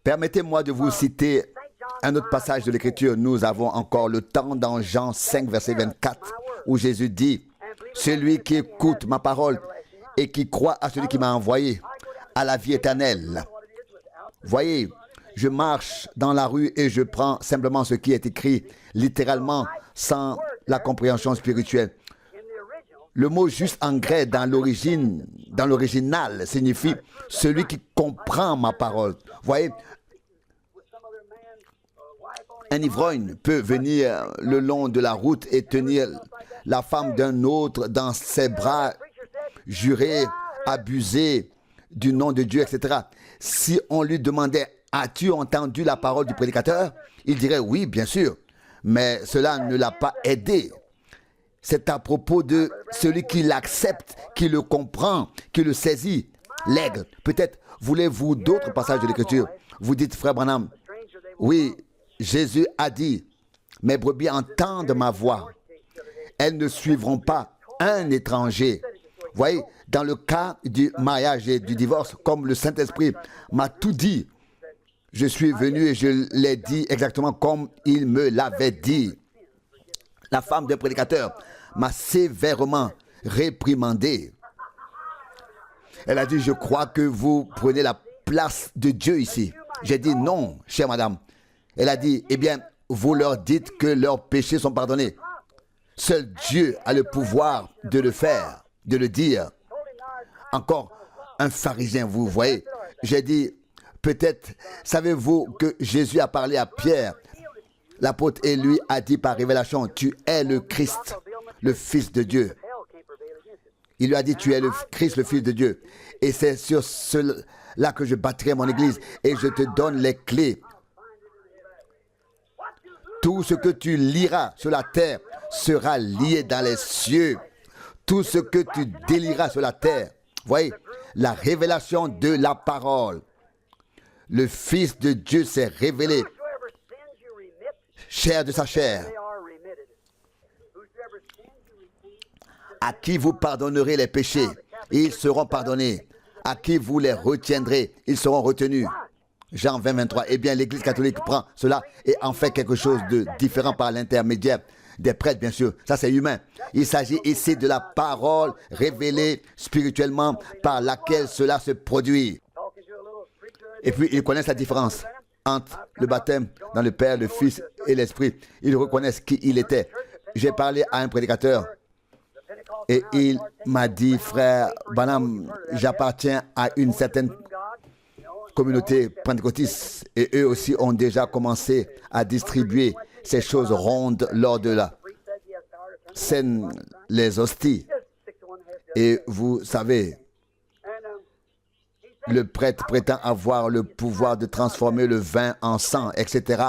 Permettez-moi de vous citer un autre passage de l'Écriture. Nous avons encore le temps dans Jean 5, verset 24, où Jésus dit, « Celui qui écoute ma parole et qui croit à celui qui m'a envoyé, à la vie éternelle. » Voyez, je marche dans la rue et je prends simplement ce qui est écrit littéralement sans la compréhension spirituelle. Le mot juste en grec dans l'original signifie celui qui comprend ma parole. Voyez, un ivrogne peut venir le long de la route et tenir la femme d'un autre dans ses bras, jurer, abuser du nom de Dieu, etc. Si on lui demandait, as-tu entendu la parole du prédicateur? Il dirait, oui, bien sûr, mais cela ne l'a pas aidé. C'est à propos de celui qui l'accepte, qui le comprend, qui le saisit, l'aigle. Peut-être voulez-vous d'autres passages de l'Écriture? Vous dites, frère Branham, oui, Jésus a dit, mes brebis entendent ma voix. Elles ne suivront pas un étranger. Voyez, dans le cas du mariage et du divorce, comme le Saint-Esprit m'a tout dit, je suis venu et je l'ai dit exactement comme il me l'avait dit. La femme d'un prédicateur m'a sévèrement réprimandé. Elle a dit, je crois que vous prenez la place de Dieu ici. J'ai dit, non, chère madame. Elle a dit, eh bien, vous leur dites que leurs péchés sont pardonnés. Seul Dieu a le pouvoir de le faire, de le dire. Encore un pharisien, vous voyez. J'ai dit, peut-être, savez-vous que Jésus a parlé à Pierre, l'apôtre, et lui a dit par révélation, tu es le Christ, le Fils de Dieu. Il lui a dit, tu es le Christ, le Fils de Dieu. Et c'est sur cela que je bâtirai mon église et je te donne les clés. Tout ce que tu liras sur la terre sera lié dans les cieux. Tout ce que tu délieras sur la terre. Voyez, la révélation de la parole. Le Fils de Dieu s'est révélé, chair de sa chair. À qui vous pardonnerez les péchés, ils seront pardonnés. À qui vous les retiendrez, ils seront retenus. Jean 20, 23. Eh bien, l'Église catholique prend cela et en fait quelque chose de différent par l'intermédiaire des prêtres, bien sûr. Ça, c'est humain. Il s'agit ici de la parole révélée spirituellement par laquelle cela se produit. Et puis, ils connaissent la différence entre le baptême dans le Père, le Fils et l'Esprit. Ils reconnaissent qui il était. J'ai parlé à un prédicateur et il m'a dit, frère Branham, j'appartiens à une certaine communauté pentecôtiste et eux aussi ont déjà commencé à distribuer ces choses rondes lors de la scène, les hosties. Et vous savez, le prêtre prétend avoir le pouvoir de transformer le vin en sang, etc.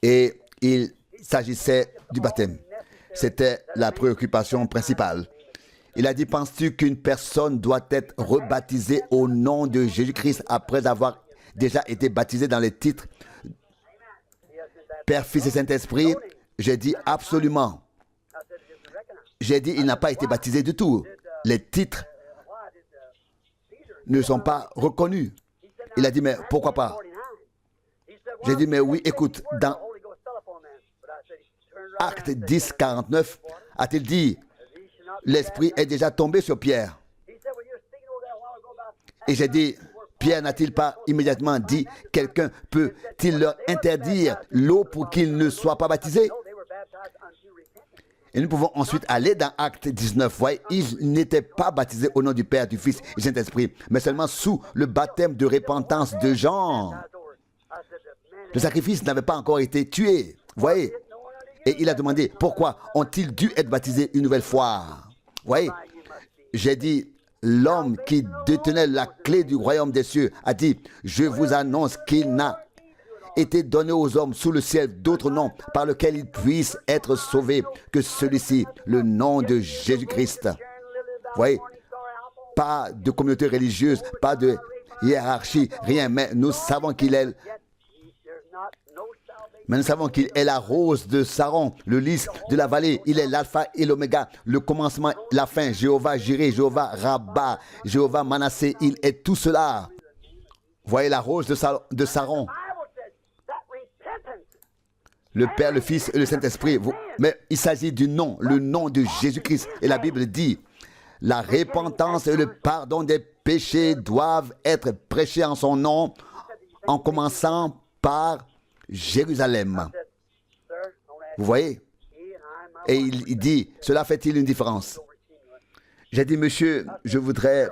Et il s'agissait du baptême. C'était la préoccupation principale. Il a dit, penses-tu qu'une personne doit être rebaptisée au nom de Jésus-Christ après avoir déjà été baptisée dans les titres Père, Fils et Saint-Esprit? J'ai dit, absolument. J'ai dit, il n'a pas été baptisé du tout. Les titres ne sont pas reconnus. Il a dit, mais pourquoi pas? J'ai dit, mais oui, écoute, dans Acte 10, 49, a-t-il dit, l'Esprit est déjà tombé sur Pierre. Et j'ai dit, Pierre n'a-t-il pas immédiatement dit, quelqu'un peut-il leur interdire l'eau pour qu'ils ne soient pas baptisés? Et nous pouvons ensuite aller dans Acte 19. Voyez, ils n'étaient pas baptisés au nom du Père, du Fils et du Saint-Esprit, mais seulement sous le baptême de repentance de Jean. Le sacrifice n'avait pas encore été tué. Voyez. Et il a demandé, pourquoi ont-ils dû être baptisés une nouvelle fois? Voyez, j'ai dit, l'homme qui détenait la clé du royaume des cieux a dit, je vous annonce qu'il n'a été donné aux hommes sous le ciel d'autres noms par lesquels ils puissent être sauvés que celui-ci, le nom de Jésus-Christ. Voyez, pas de communauté religieuse, pas de hiérarchie, rien, mais nous savons qu'il est Mais nous savons qu'il est la rose de Saron, le lys de la vallée. Il est l'alpha et l'oméga, le commencement, la fin. Jéhovah Jireh, Jéhovah Rabba, Jéhovah Manassé, il est tout cela. Voyez la rose de Saron. Le Père, le Fils et le Saint-Esprit. Mais il s'agit du nom, le nom de Jésus-Christ. Et la Bible dit, la repentance et le pardon des péchés doivent être prêchés en son nom, en commençant par Jérusalem. Vous voyez? Et il dit, cela fait-il une différence? J'ai dit, monsieur, je voudrais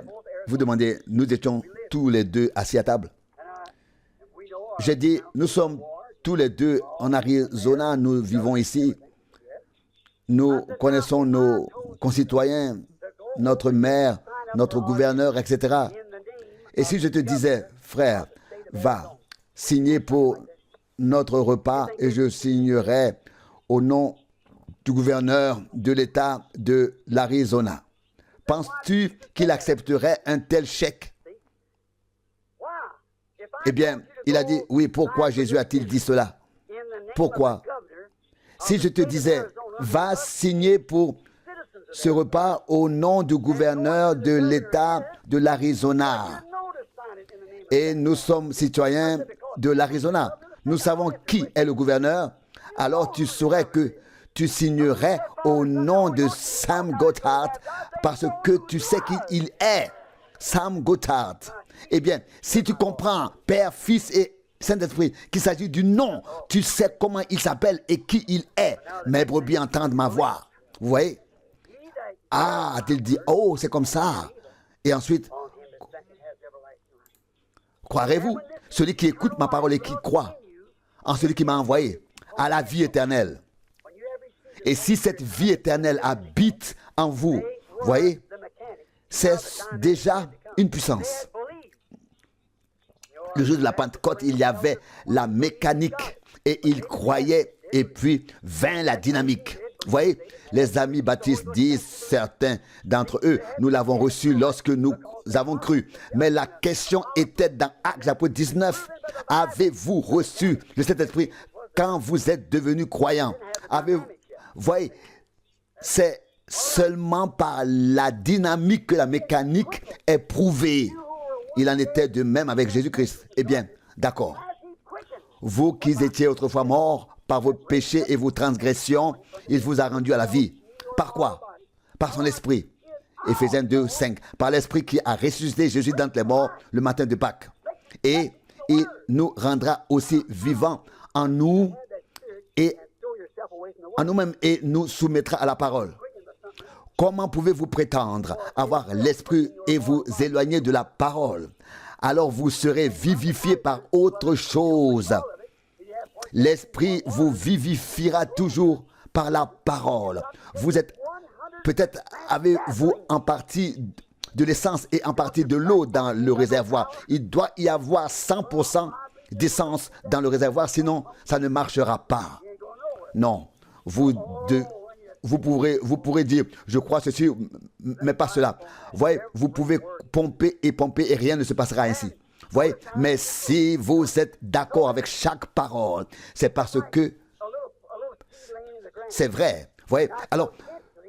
vous demander, nous étions tous les deux assis à table. J'ai dit, nous sommes tous les deux en Arizona, nous vivons ici. Nous connaissons nos concitoyens, notre maire, notre gouverneur, etc. Et si je te disais, frère, va signer pour notre repas et je signerai au nom du gouverneur de l'État de l'Arizona. Penses-tu qu'il accepterait un tel chèque? Eh bien, il a dit, oui, pourquoi Jésus a-t-il dit cela? Pourquoi? Si je te disais, va signer pour ce repas au nom du gouverneur de l'État de l'Arizona. Et nous sommes citoyens de l'Arizona. Nous savons qui est le gouverneur. Alors tu saurais que tu signerais au nom de Sam Gotthard parce que tu sais qui il est. Sam Gotthard. Eh bien, si tu comprends, Père, Fils et Saint-Esprit, qu'il s'agit du nom, tu sais comment il s'appelle et qui il est. Mes brebis entendent ma voix. Vous voyez? Ah, a-t-il dit, oh, c'est comme ça. Et ensuite, croirez-vous, celui qui écoute ma parole et qui croit en celui qui m'a envoyé, à la vie éternelle. Et si cette vie éternelle habite en vous, voyez, c'est déjà une puissance. Le jour de la Pentecôte, il y avait la mécanique et il croyait et puis vint la dynamique. Vous voyez, les amis baptistes disent, certains d'entre eux, nous l'avons reçu lorsque nous avons cru. Mais la question était dans Actes chapitre 19. Avez-vous reçu le Saint-Esprit quand vous êtes devenus croyants? Vous voyez, c'est seulement par la dynamique que la mécanique est prouvée. Il en était de même avec Jésus-Christ. Eh bien, d'accord. Vous qui étiez autrefois morts par vos péchés et vos transgressions, il vous a rendu à la vie. Par quoi? Par son esprit. Éphésiens 2, 5. Par l'esprit qui a ressuscité Jésus d'entre les morts le matin de Pâques. Et il nous rendra aussi vivants en nous et en nous-mêmes et nous soumettra à la parole. Comment pouvez-vous prétendre avoir l'esprit et vous éloigner de la parole? Alors vous serez vivifiés par autre chose. L'esprit vous vivifiera toujours par la parole. Vous êtes, peut-être avez-vous en partie de l'essence et en partie de l'eau dans le réservoir. Il doit y avoir 100% d'essence dans le réservoir, sinon ça ne marchera pas. Non, vous pourrez dire, je crois ceci, mais pas cela. Vous voyez, vous pouvez pomper et rien ne se passera ainsi. Vous voyez, mais si vous êtes d'accord avec chaque parole, c'est parce que c'est vrai. Vous voyez, alors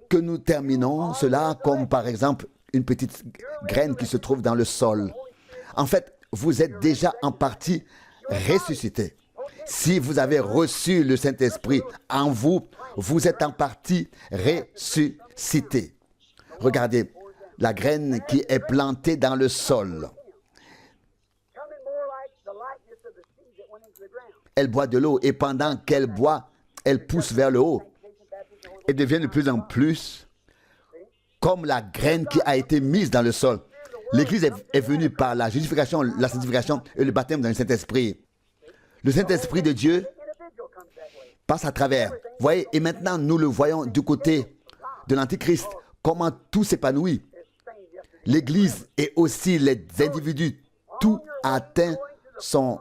que nous terminons cela comme par exemple une petite graine qui se trouve dans le sol. En fait, vous êtes déjà en partie ressuscité. Si vous avez reçu le Saint-Esprit en vous, vous êtes en partie ressuscité. Regardez, la graine qui est plantée dans le sol. Elle boit de l'eau et pendant qu'elle boit, elle pousse vers le haut et devient de plus en plus comme la graine qui a été mise dans le sol. L'Église est venue par la justification, la sanctification et le baptême dans le Saint-Esprit. Le Saint-Esprit de Dieu passe à travers. Vous voyez, et maintenant nous le voyons du côté de l'Antichrist, comment tout s'épanouit. L'Église et aussi les individus, tout atteint son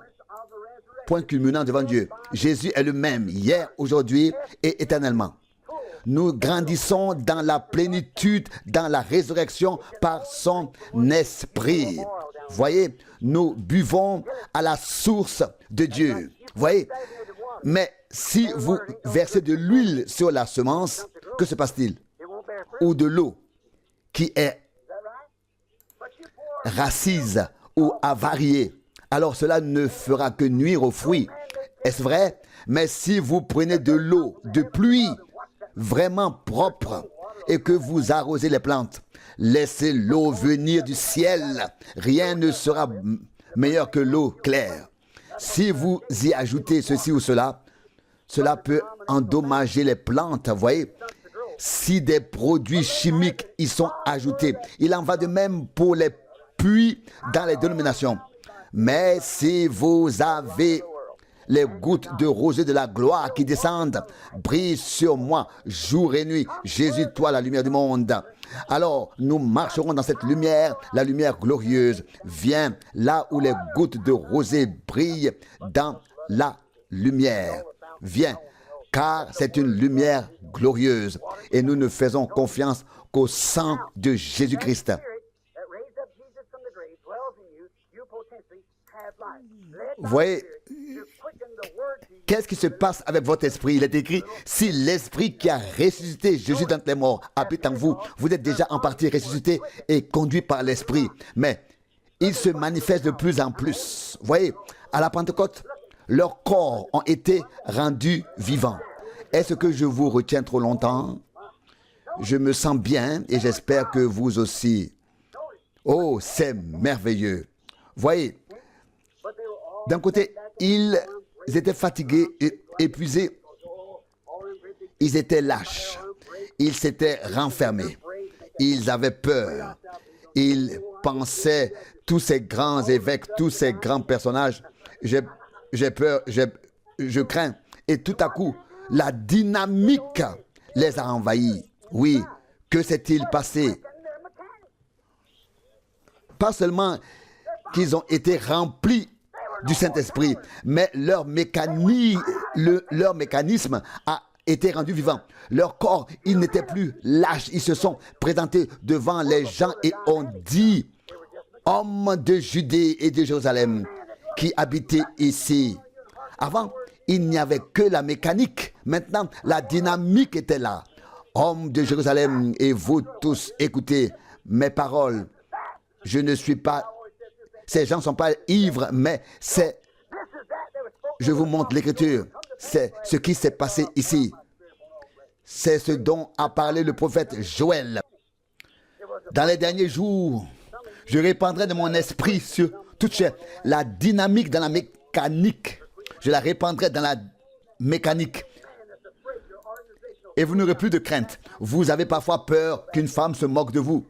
point culminant devant Dieu. Jésus est le même, hier, aujourd'hui et éternellement. Nous grandissons dans la plénitude, dans la résurrection par son esprit. Voyez, nous buvons à la source de Dieu. Voyez, Mais si vous versez de l'huile sur la semence, que se passe-t-il? Ou de l'eau qui est racise ou avariée, alors cela ne fera que nuire aux fruits. Est-ce vrai? Mais si vous prenez de l'eau de pluie vraiment propre et que vous arrosez les plantes, laissez l'eau venir du ciel. Rien ne sera meilleur que l'eau claire. Si vous y ajoutez ceci ou cela, cela peut endommager les plantes, vous voyez. Si des produits chimiques y sont ajoutés, il en va de même pour les puits dans les dénominations. Mais si vous avez les gouttes de rosée de la gloire qui descendent, brillent sur moi jour et nuit. Jésus, toi, la lumière du monde. Alors, nous marcherons dans cette lumière, la lumière glorieuse. Viens là où les gouttes de rosée brillent dans la lumière. Viens, car c'est une lumière glorieuse. Et nous ne faisons confiance qu'au sang de Jésus-Christ. Vous voyez, qu'est-ce qui se passe avec votre esprit? Il est écrit, si l'esprit qui a ressuscité Jésus d'entre les morts habite en vous, vous êtes déjà en partie ressuscité et conduit par l'esprit. Mais il se manifeste de plus en plus. Vous voyez, à la Pentecôte, leurs corps ont été rendus vivants. Est-ce que je vous retiens trop longtemps? Je me sens bien et j'espère que vous aussi. Oh, c'est merveilleux. Vous voyez, d'un côté, ils étaient fatigués et épuisés. Ils étaient lâches. Ils s'étaient renfermés. Ils avaient peur. Ils pensaient, tous ces grands évêques, tous ces grands personnages, j'ai peur, je crains. Et tout à coup, la dynamique les a envahis. Oui, que s'est-il passé? Pas seulement qu'ils ont été remplis du Saint-Esprit, mais leur mécanisme a été rendu vivant. Leur corps, ils n'étaient plus lâches. Ils se sont présentés devant les gens et ont dit, hommes de Judée et de Jérusalem qui habitaient ici. Avant, il n'y avait que la mécanique. Maintenant, la dynamique était là. Hommes de Jérusalem et vous tous, écoutez mes paroles. Je ne suis pas... Ces gens ne sont pas ivres, mais c'est... Je vous montre l'écriture. C'est ce qui s'est passé ici. C'est ce dont a parlé le prophète Joël. Dans les derniers jours, je répandrai de mon esprit sur toute chair. La dynamique dans la mécanique, je la répandrai dans la mécanique. Et vous n'aurez plus de crainte. Vous avez parfois peur qu'une femme se moque de vous.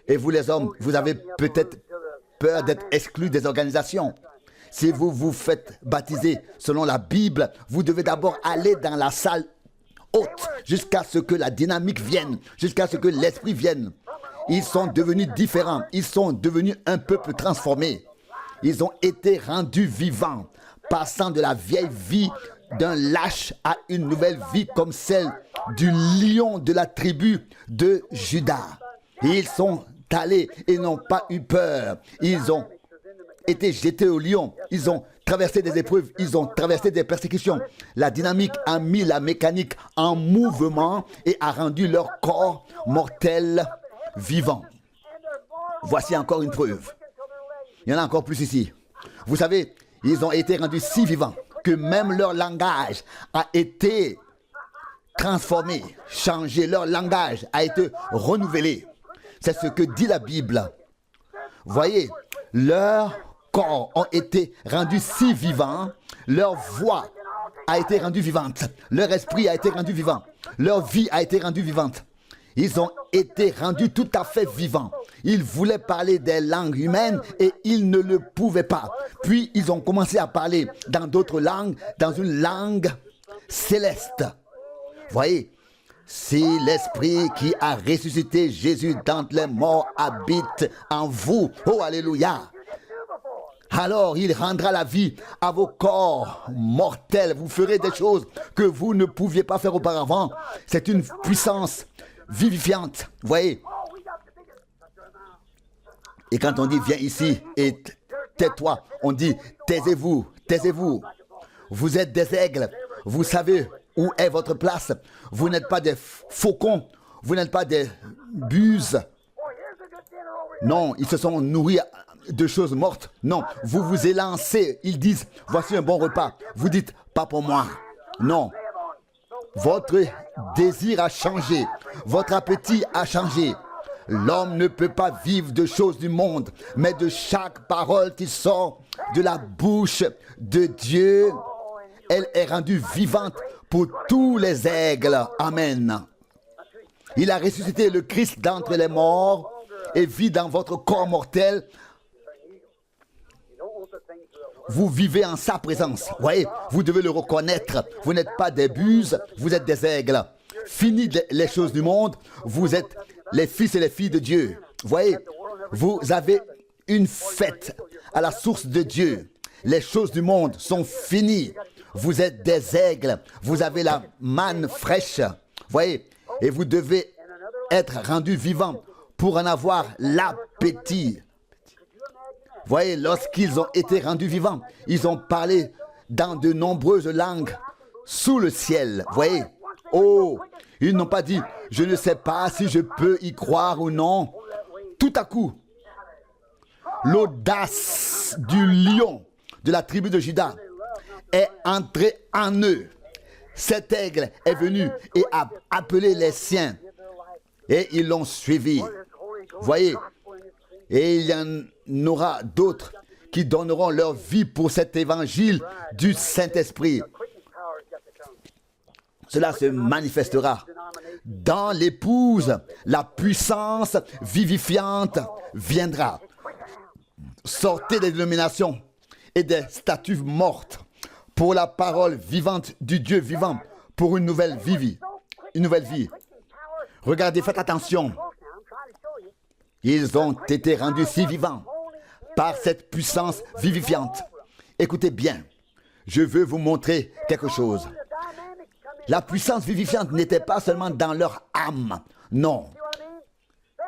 Et vous les hommes, vous avez peut-être peur d'être exclus des organisations. Si vous vous faites baptiser selon la Bible, vous devez d'abord aller dans la salle haute jusqu'à ce que la dynamique vienne, jusqu'à ce que l'esprit vienne. Ils sont devenus différents, ils sont devenus un peuple transformé. Ils ont été rendus vivants, passant de la vieille vie d'un lâche à une nouvelle vie comme celle du lion de la tribu de Juda. Ils sont allés et n'ont pas eu peur. Ils ont été jetés au lion. Ils ont traversé des épreuves. Ils ont traversé des persécutions. La dynamique a mis la mécanique en mouvement et a rendu leur corps mortel vivant. Voici encore une preuve. Il y en a encore plus ici. Vous savez, ils ont été rendus si vivants que même leur langage a été transformé, changé. Leur langage a été renouvelé. C'est ce que dit la Bible. Voyez, leurs corps ont été rendus si vivants, leur voix a été rendue vivante, leur esprit a été rendu vivant, leur vie a été rendue vivante. Ils ont été rendus tout à fait vivants. Ils voulaient parler des langues humaines et ils ne le pouvaient pas. Puis ils ont commencé à parler dans d'autres langues, dans une langue céleste. Voyez, si l'esprit qui a ressuscité Jésus d'entre les morts habite en vous, oh alléluia, alors il rendra la vie à vos corps mortels. Vous ferez des choses que vous ne pouviez pas faire auparavant. C'est une puissance vivifiante. Vous voyez? Et quand on dit viens ici et tais-toi, on dit taisez-vous, taisez-vous. Vous êtes des aigles. Vous savez où est votre place. Vous n'êtes pas des faucons. Vous n'êtes pas des buses. Non, ils se sont nourris de choses mortes. Non, vous vous élancez. Ils disent, voici un bon repas. Vous dites, pas pour moi. Non. Votre désir a changé. Votre appétit a changé. L'homme ne peut pas vivre de choses du monde, mais de chaque parole qui sort de la bouche de Dieu. Elle est rendue vivante pour tous les aigles. Amen. Il a ressuscité le Christ d'entre les morts et vit dans votre corps mortel. Vous vivez en sa présence. Voyez, vous devez le reconnaître. Vous n'êtes pas des buses, vous êtes des aigles. Fini les choses du monde, vous êtes les fils et les filles de Dieu. Voyez, vous avez une fête à la source de Dieu. Les choses du monde sont finies. Vous êtes des aigles. Vous avez la manne fraîche. Voyez, et vous devez être rendu vivant pour en avoir l'appétit. Voyez, lorsqu'ils ont été rendus vivants, ils ont parlé dans de nombreuses langues sous le ciel. Voyez, oh, ils n'ont pas dit, je ne sais pas si je peux y croire ou non. Tout à coup, l'audace du lion de la tribu de Juda est entrée en eux. Cet aigle est venu et a appelé les siens. Et ils l'ont suivi. Voyez, et il y en aura d'autres qui donneront leur vie pour cet évangile du Saint-Esprit. Cela se manifestera dans l'épouse. La puissance vivifiante viendra. Sortez des dénominations et des statues mortes pour la parole vivante du Dieu vivant, pour une nouvelle vie. Une nouvelle vie. Regardez, faites attention. Ils ont été rendus si vivants par cette puissance vivifiante. Écoutez bien, je veux vous montrer quelque chose. La puissance vivifiante n'était pas seulement dans leur âme, non.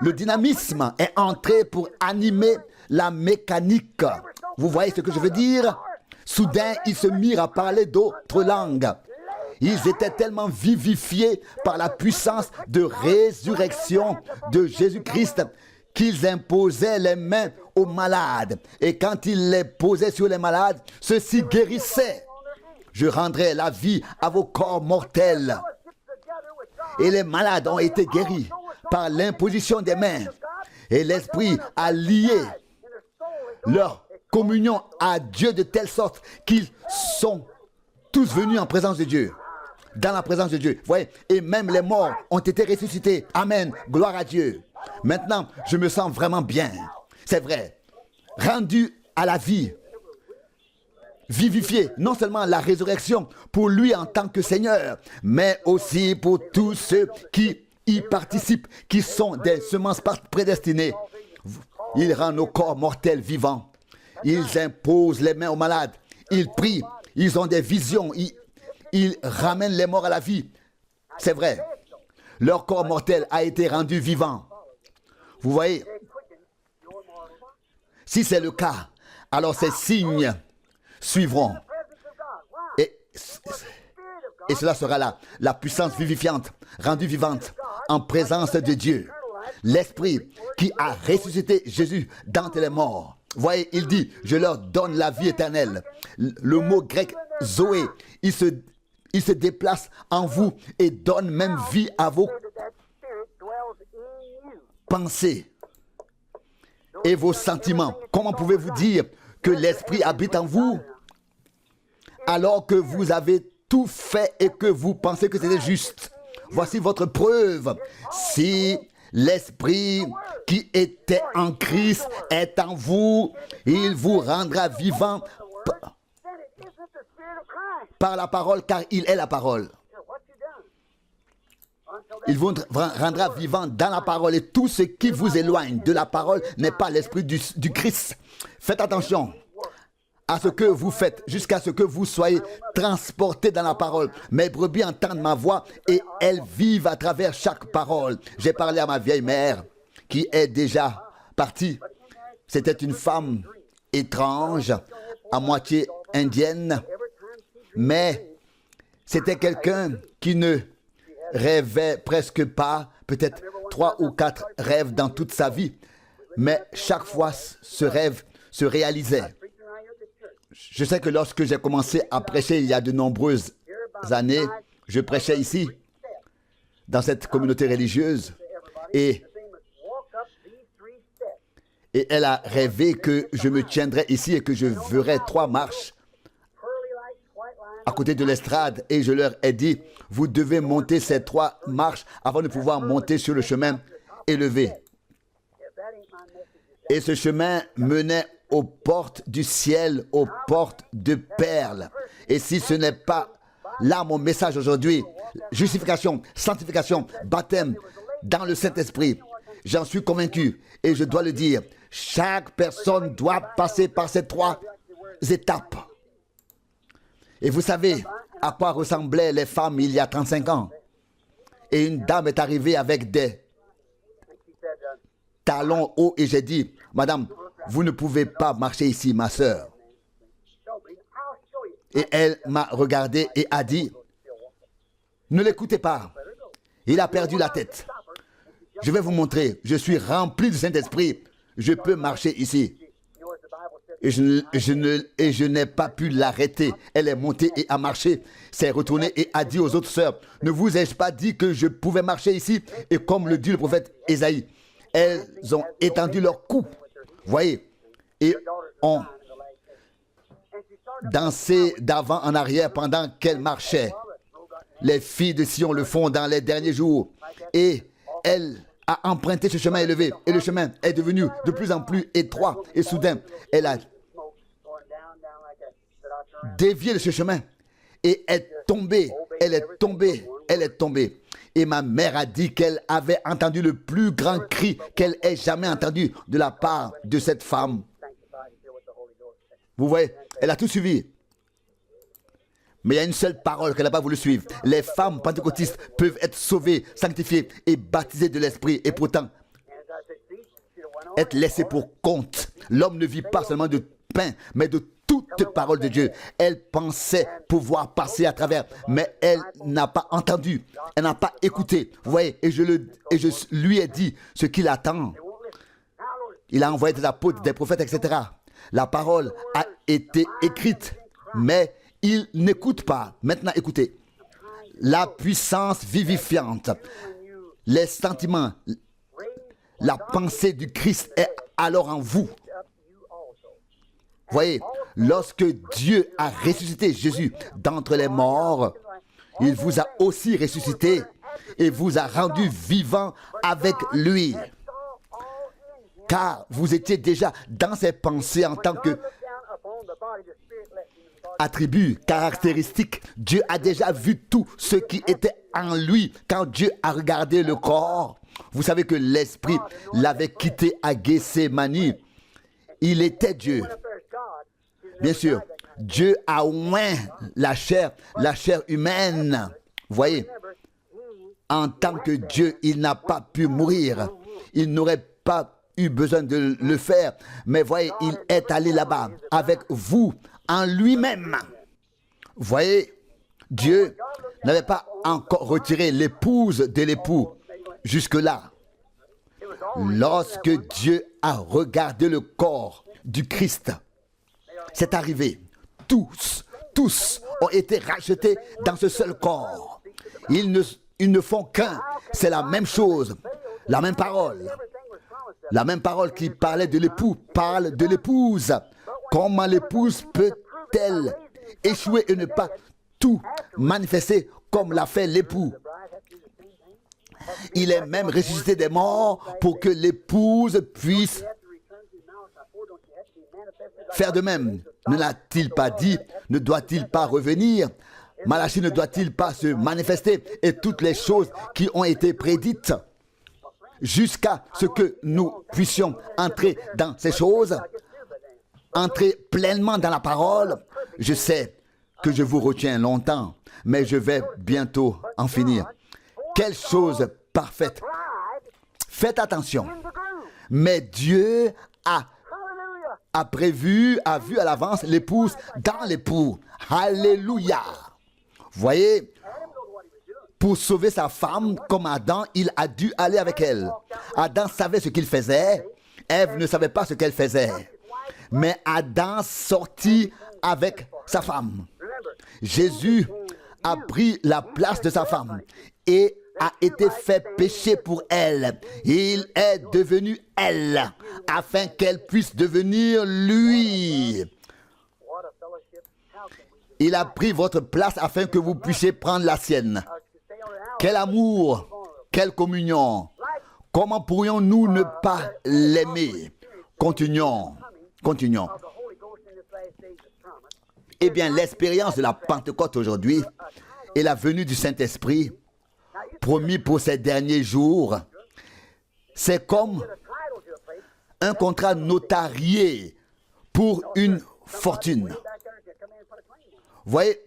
Le dynamisme est entré pour animer la mécanique. Vous voyez ce que je veux dire? Soudain, ils se mirent à parler d'autres langues. Ils étaient tellement vivifiés par la puissance de résurrection de Jésus-Christ qu'ils imposaient les mains aux malades. Et quand ils les posaient sur les malades, ceux-ci guérissaient. Je rendrai la vie à vos corps mortels. Et les malades ont été guéris par l'imposition des mains. Et l'Esprit a lié leur communion à Dieu de telle sorte qu'ils sont tous venus en présence de Dieu. Dans la présence de Dieu. Vous voyez, et même les morts ont été ressuscités. Amen. Gloire à Dieu. Maintenant, je me sens vraiment bien. C'est vrai. Rendu à la vie. Vivifié. Non seulement la résurrection pour lui en tant que Seigneur, mais aussi pour tous ceux qui y participent, qui sont des semences prédestinées. Il rend nos corps mortels vivants. Ils imposent les mains aux malades. Ils prient. Ils ont des visions. Ils ramènent les morts à la vie. C'est vrai. Leur corps mortel a été rendu vivant. Vous voyez? Si c'est le cas, alors ces signes suivront. Et cela sera là. La puissance vivifiante, rendue vivante en présence de Dieu. L'Esprit qui a ressuscité Jésus d'entre les morts. Voyez, il dit, je leur donne la vie éternelle. Le mot grec Zoé, il se déplace en vous et donne même vie à vos pensées et vos sentiments. Comment pouvez-vous dire que l'Esprit habite en vous alors que vous avez tout fait et que vous pensez que c'était juste? Voici votre preuve. Si l'Esprit qui était en Christ est en vous, il vous rendra vivant par la parole, car il est la parole. Il vous rendra vivant dans la parole, et tout ce qui vous éloigne de la parole n'est pas l'Esprit du Christ. Faites attention à ce que vous faites, jusqu'à ce que vous soyez transportés dans la parole. Mes brebis entendent ma voix et elles vivent à travers chaque parole. J'ai parlé à ma vieille mère qui est déjà partie. C'était une femme étrange, à moitié indienne. mais c'était quelqu'un qui ne rêvait presque pas, peut-être 3 ou 4 rêves dans toute sa vie, mais chaque fois ce rêve se réalisait. Je sais que lorsque j'ai commencé à prêcher il y a de nombreuses années, je prêchais ici, dans cette communauté religieuse, et elle a rêvé que je me tiendrais ici et que je verrais 3 marches à côté de l'estrade, et je leur ai dit, vous devez monter ces 3 marches avant de pouvoir monter sur le chemin élevé. Et ce chemin menait aux portes du ciel, aux portes de perles. Et si ce n'est pas là mon message aujourd'hui, justification, sanctification, baptême dans le Saint-Esprit, j'en suis convaincu et je dois le dire, chaque personne doit passer par ces 3 étapes. Et vous savez à quoi ressemblaient les femmes il y a 35 ans. Et une dame est arrivée avec des talons hauts et j'ai dit, madame, vous ne pouvez pas marcher ici, ma sœur. Et elle m'a regardé et a dit, ne l'écoutez pas. Il a perdu la tête. Je vais vous montrer, je suis rempli du Saint-Esprit. Je peux marcher ici. Et je n'ai pas pu l'arrêter. Elle est montée et a marché, s'est retournée et a dit aux autres sœurs, ne vous ai-je pas dit que je pouvais marcher ici? Et comme le dit le prophète Ésaïe, elles ont étendu leur cou. Voyez, et ont dansé d'avant en arrière pendant qu'elles marchaient. Les filles de Sion le font dans les derniers jours. Et elle a emprunté ce chemin élevé. Et le chemin est devenu de plus en plus étroit. Et soudain, elle a dévié de ce chemin. Et est tombée. Elle est tombée. Elle est tombée. Et ma mère a dit qu'elle avait entendu le plus grand cri qu'elle ait jamais entendu de la part de cette femme. Vous voyez, elle a tout suivi. Mais il y a une seule parole qu'elle n'a pas voulu suivre. Les femmes pentecôtistes peuvent être sauvées, sanctifiées et baptisées de l'Esprit et pourtant être laissées pour compte. L'homme ne vit pas seulement de pain, mais de toute parole de Dieu. Elle pensait pouvoir passer à travers, mais elle n'a pas entendu. Elle n'a pas écouté. Vous voyez, et je lui ai dit ce qu'il attend. Il a envoyé des apôtres, des prophètes, etc. La parole a été écrite, mais il n'écoute pas. Maintenant, écoutez. La puissance vivifiante, les sentiments, la pensée du Christ est alors en vous. Voyez, lorsque Dieu a ressuscité Jésus d'entre les morts, il vous a aussi ressuscité et vous a rendu vivant avec lui. Car vous étiez déjà dans ses pensées en tant que attributs, caractéristiques. Dieu a déjà vu tout ce qui était en lui. Quand Dieu a regardé le corps, vous savez que l'esprit l'avait quitté à Gethsémani. Il était Dieu. Bien sûr, Dieu a oint la chair humaine. Vous voyez, en tant que Dieu, il n'a pas pu mourir. Il n'aurait pas eu besoin de le faire. Mais voyez, il est allé là-bas avec vous en lui-même. Vous voyez, Dieu n'avait pas encore retiré l'épouse de l'époux jusque-là. Lorsque Dieu a regardé le corps du Christ, c'est arrivé. Tous ont été rachetés dans ce seul corps. Ils ne font qu'un. C'est la même chose, la même parole. La même parole qui parlait de l'époux parle de l'épouse. Comment l'épouse peut-elle échouer et ne pas tout manifester comme l'a fait l'époux? Il est même ressuscité des morts pour que l'épouse puisse faire de même. Ne l'a-t-il pas dit? Ne doit-il pas revenir? Malachie ne doit-il pas se manifester? Et toutes les choses qui ont été prédites jusqu'à ce que nous puissions entrer dans ces choses, entrer pleinement dans la parole. Je sais que je vous retiens longtemps, mais je vais bientôt en finir. Quelle chose parfaite! Faites attention. Mais Dieu a a vu à l'avance l'épouse dans l'époux. Alléluia. Voyez, pour sauver sa femme, comme Adam, il a dû aller avec elle. Adam savait ce qu'il faisait. Ève ne savait pas ce qu'elle faisait. Mais Adam sortit avec sa femme. Jésus a pris la place de sa femme et a été fait péché pour elle. Il est devenu elle, afin qu'elle puisse devenir lui. Il a pris votre place afin que vous puissiez prendre la sienne. Quel amour, quelle communion. Comment pourrions-nous ne pas l'aimer? Continuons. Eh bien, l'expérience de la Pentecôte aujourd'hui et la venue du Saint-Esprit, promis pour ces derniers jours, c'est comme un contrat notarié pour une fortune. Vous voyez,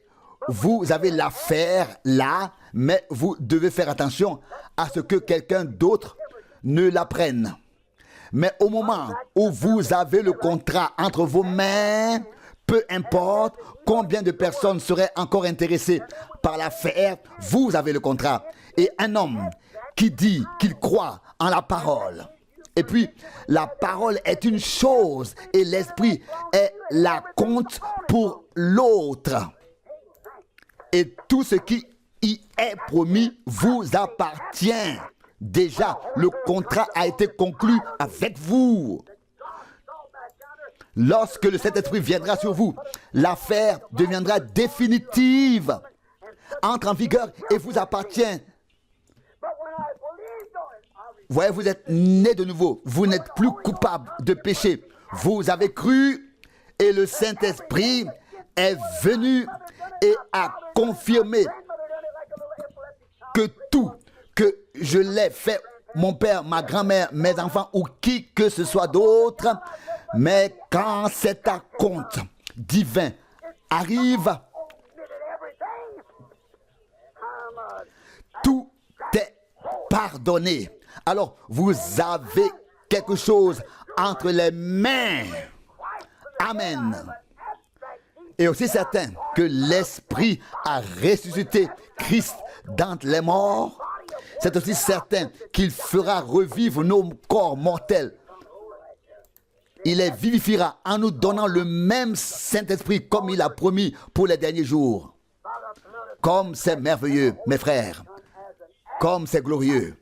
vous avez l'affaire là, mais vous devez faire attention à ce que quelqu'un d'autre ne la prenne. Mais au moment où vous avez le contrat entre vos mains, peu importe combien de personnes seraient encore intéressées par l'affaire, vous avez le contrat. Et un homme qui dit qu'il croit en la parole, et puis la parole est une chose et l'esprit est la compte pour l'autre. Et tout ce qui y est promis vous appartient. Déjà, le contrat a été conclu avec vous. Lorsque le Saint-Esprit viendra sur vous, l'affaire deviendra définitive, entre en vigueur et vous appartient. Voyez, vous êtes né de nouveau. Vous n'êtes plus coupable de péché. Vous avez cru et le Saint-Esprit est venu et a confirmé que tout, que je l'ai fait, mon père, ma grand-mère, mes enfants ou qui que ce soit d'autre, mais quand cet acompte divin arrive, tout est pardonné. Alors, vous avez quelque chose entre les mains. Amen. Et aussi certain que l'Esprit a ressuscité Christ d'entre les morts, c'est aussi certain qu'il fera revivre nos corps mortels. Il les vivifiera en nous donnant le même Saint-Esprit comme il a promis pour les derniers jours. Comme c'est merveilleux, mes frères, comme c'est glorieux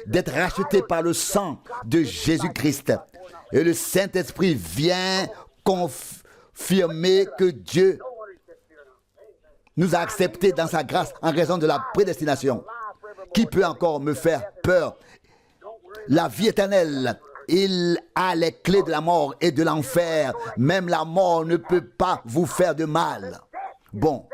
d'être racheté par le sang de Jésus-Christ. Et le Saint-Esprit vient confirmer que Dieu nous a acceptés dans sa grâce en raison de la prédestination. Qui peut encore me faire peur? La vie éternelle, il a les clés de la mort et de l'enfer. Même la mort ne peut pas vous faire de mal. Bon,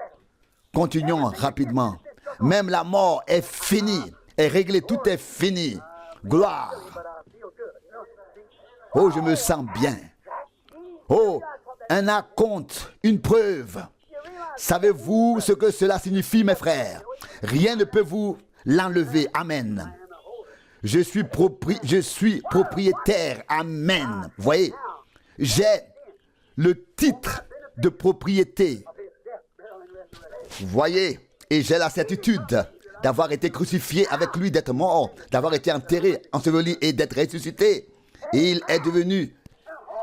continuons rapidement. Même la mort est finie, est réglée, tout est fini. Gloire. Oh, je me sens bien. Oh, un acompte, une preuve. Savez-vous ce que cela signifie, mes frères? Rien ne peut vous l'enlever. Amen. Je suis propriétaire. Amen. Voyez, j'ai le titre de propriété. Voyez, et j'ai la certitude d'avoir été crucifié avec lui, d'être mort, d'avoir été enterré, enseveli et d'être ressuscité. Et il est devenu,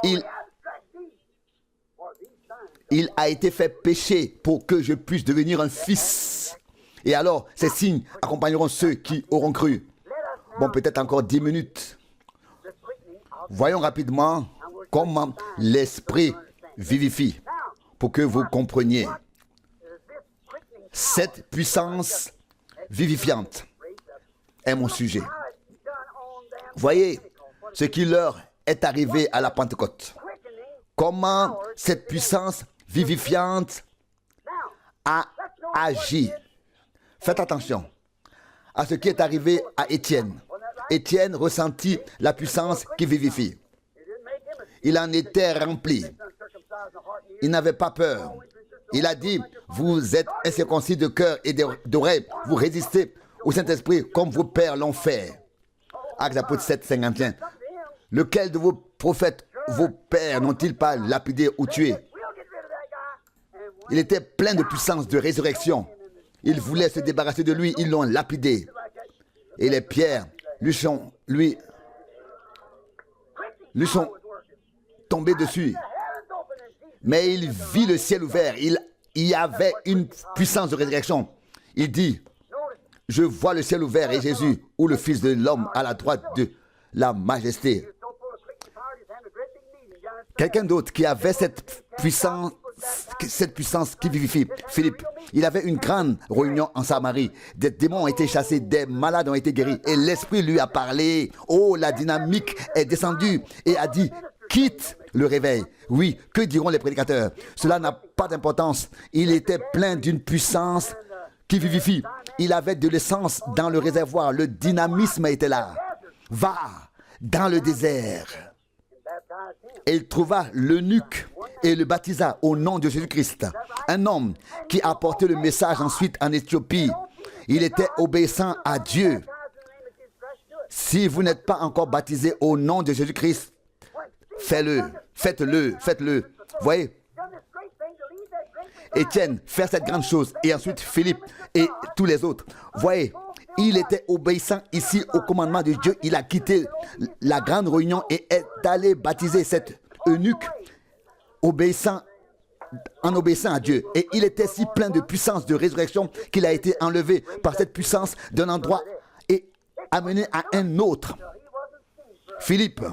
il a été fait péché pour que je puisse devenir un fils. Et alors, ces signes accompagneront ceux qui auront cru. Bon, peut-être encore 10 minutes. Voyons rapidement comment l'Esprit vivifie pour que vous compreniez. Cette puissance vivifiante est mon sujet. Voyez ce qui leur est arrivé à la Pentecôte. Comment cette puissance vivifiante a agi. Faites attention à ce qui est arrivé à Étienne. Étienne ressentit la puissance qui vivifie. Il en était rempli. Il n'avait pas peur. Il a dit, vous êtes incirconcis de cœur et d'oreille. Vous résistez au Saint-Esprit comme vos pères l'ont fait. Actes apôtres 7, 51. Lequel de vos prophètes vos pères n'ont-ils pas lapidé ou tué? Il était plein de puissance de résurrection. Ils voulaient se débarrasser de lui, ils l'ont lapidé. Et les pierres lui sont tombées dessus. Mais il vit le ciel ouvert. Il y avait une puissance de résurrection. Il dit, je vois le ciel ouvert et Jésus, ou le Fils de l'homme à la droite de la majesté. Quelqu'un d'autre qui avait cette puissance qui vivifie. Philippe, il avait une grande réunion en Samarie. Des démons ont été chassés, des malades ont été guéris. Et l'Esprit lui a parlé. Oh, la dynamique est descendue et a dit, quitte le réveil. Oui, que diront les prédicateurs? Cela n'a pas d'importance. Il était plein d'une puissance qui vivifie. Il avait de l'essence dans le réservoir. Le dynamisme était là. Va dans le désert. Et il trouva l'eunuque et le baptisa au nom de Jésus-Christ. Un homme qui a porté le message ensuite en Éthiopie. Il était obéissant à Dieu. Si vous n'êtes pas encore baptisé au nom de Jésus-Christ, faites-le. Voyez, Étienne fait cette grande chose et ensuite Philippe et tous les autres. Voyez, il était obéissant ici au commandement de Dieu. Il a quitté la grande réunion et est allé baptiser cet eunuque en obéissant à Dieu. Et il était si plein de puissance de résurrection qu'il a été enlevé par cette puissance d'un endroit et amené à un autre. Philippe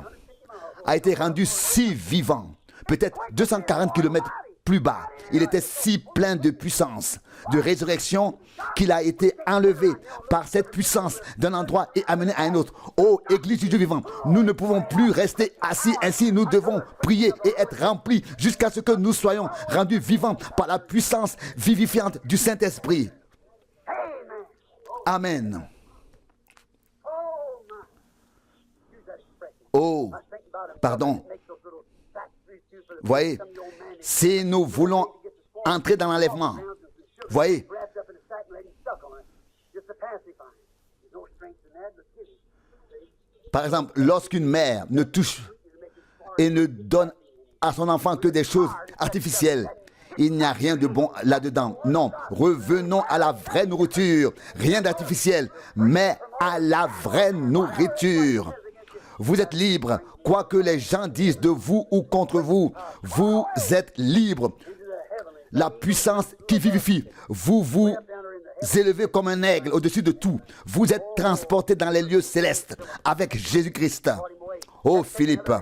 a été rendu si vivant, peut-être 240 km plus bas. Il était si plein de puissance, de résurrection, qu'il a été enlevé par cette puissance d'un endroit et amené à un autre. Oh, Église du Dieu vivant, nous ne pouvons plus rester assis ainsi. Nous devons prier et être remplis jusqu'à ce que nous soyons rendus vivants par la puissance vivifiante du Saint-Esprit. Amen. Oh, pardon. Voyez, si nous voulons entrer dans l'enlèvement, voyez, par exemple, lorsqu'une mère ne touche et ne donne à son enfant que des choses artificielles, il n'y a rien de bon là-dedans. Non, revenons à la vraie nourriture, rien d'artificiel, mais à la vraie nourriture. Vous êtes libre, quoi que les gens disent de vous ou contre vous, vous êtes libre. La puissance qui vivifie, vous vous élevez comme un aigle au-dessus de tout. Vous êtes transporté dans les lieux célestes avec Jésus-Christ. Oh Philippe,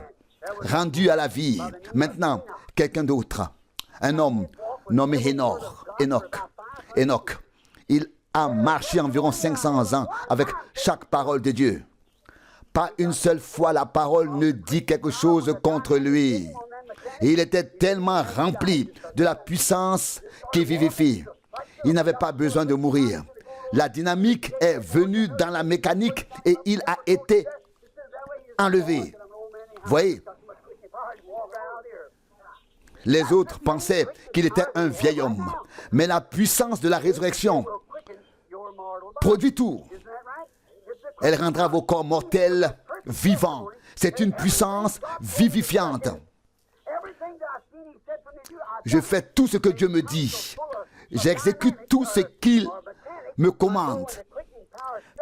rendu à la vie. Maintenant, quelqu'un d'autre, un homme nommé Enoch. Il a marché environ 500 ans avec chaque parole de Dieu. Pas une seule fois la parole ne dit quelque chose contre lui. Il était tellement rempli de la puissance qui vivifie. Il n'avait pas besoin de mourir. La dynamique est venue dans la mécanique et il a été enlevé. Voyez, les autres pensaient qu'il était un vieil homme. Mais la puissance de la résurrection produit tout. Elle rendra vos corps mortels vivants. C'est une puissance vivifiante. Je fais tout ce que Dieu me dit. J'exécute tout ce qu'il me commande.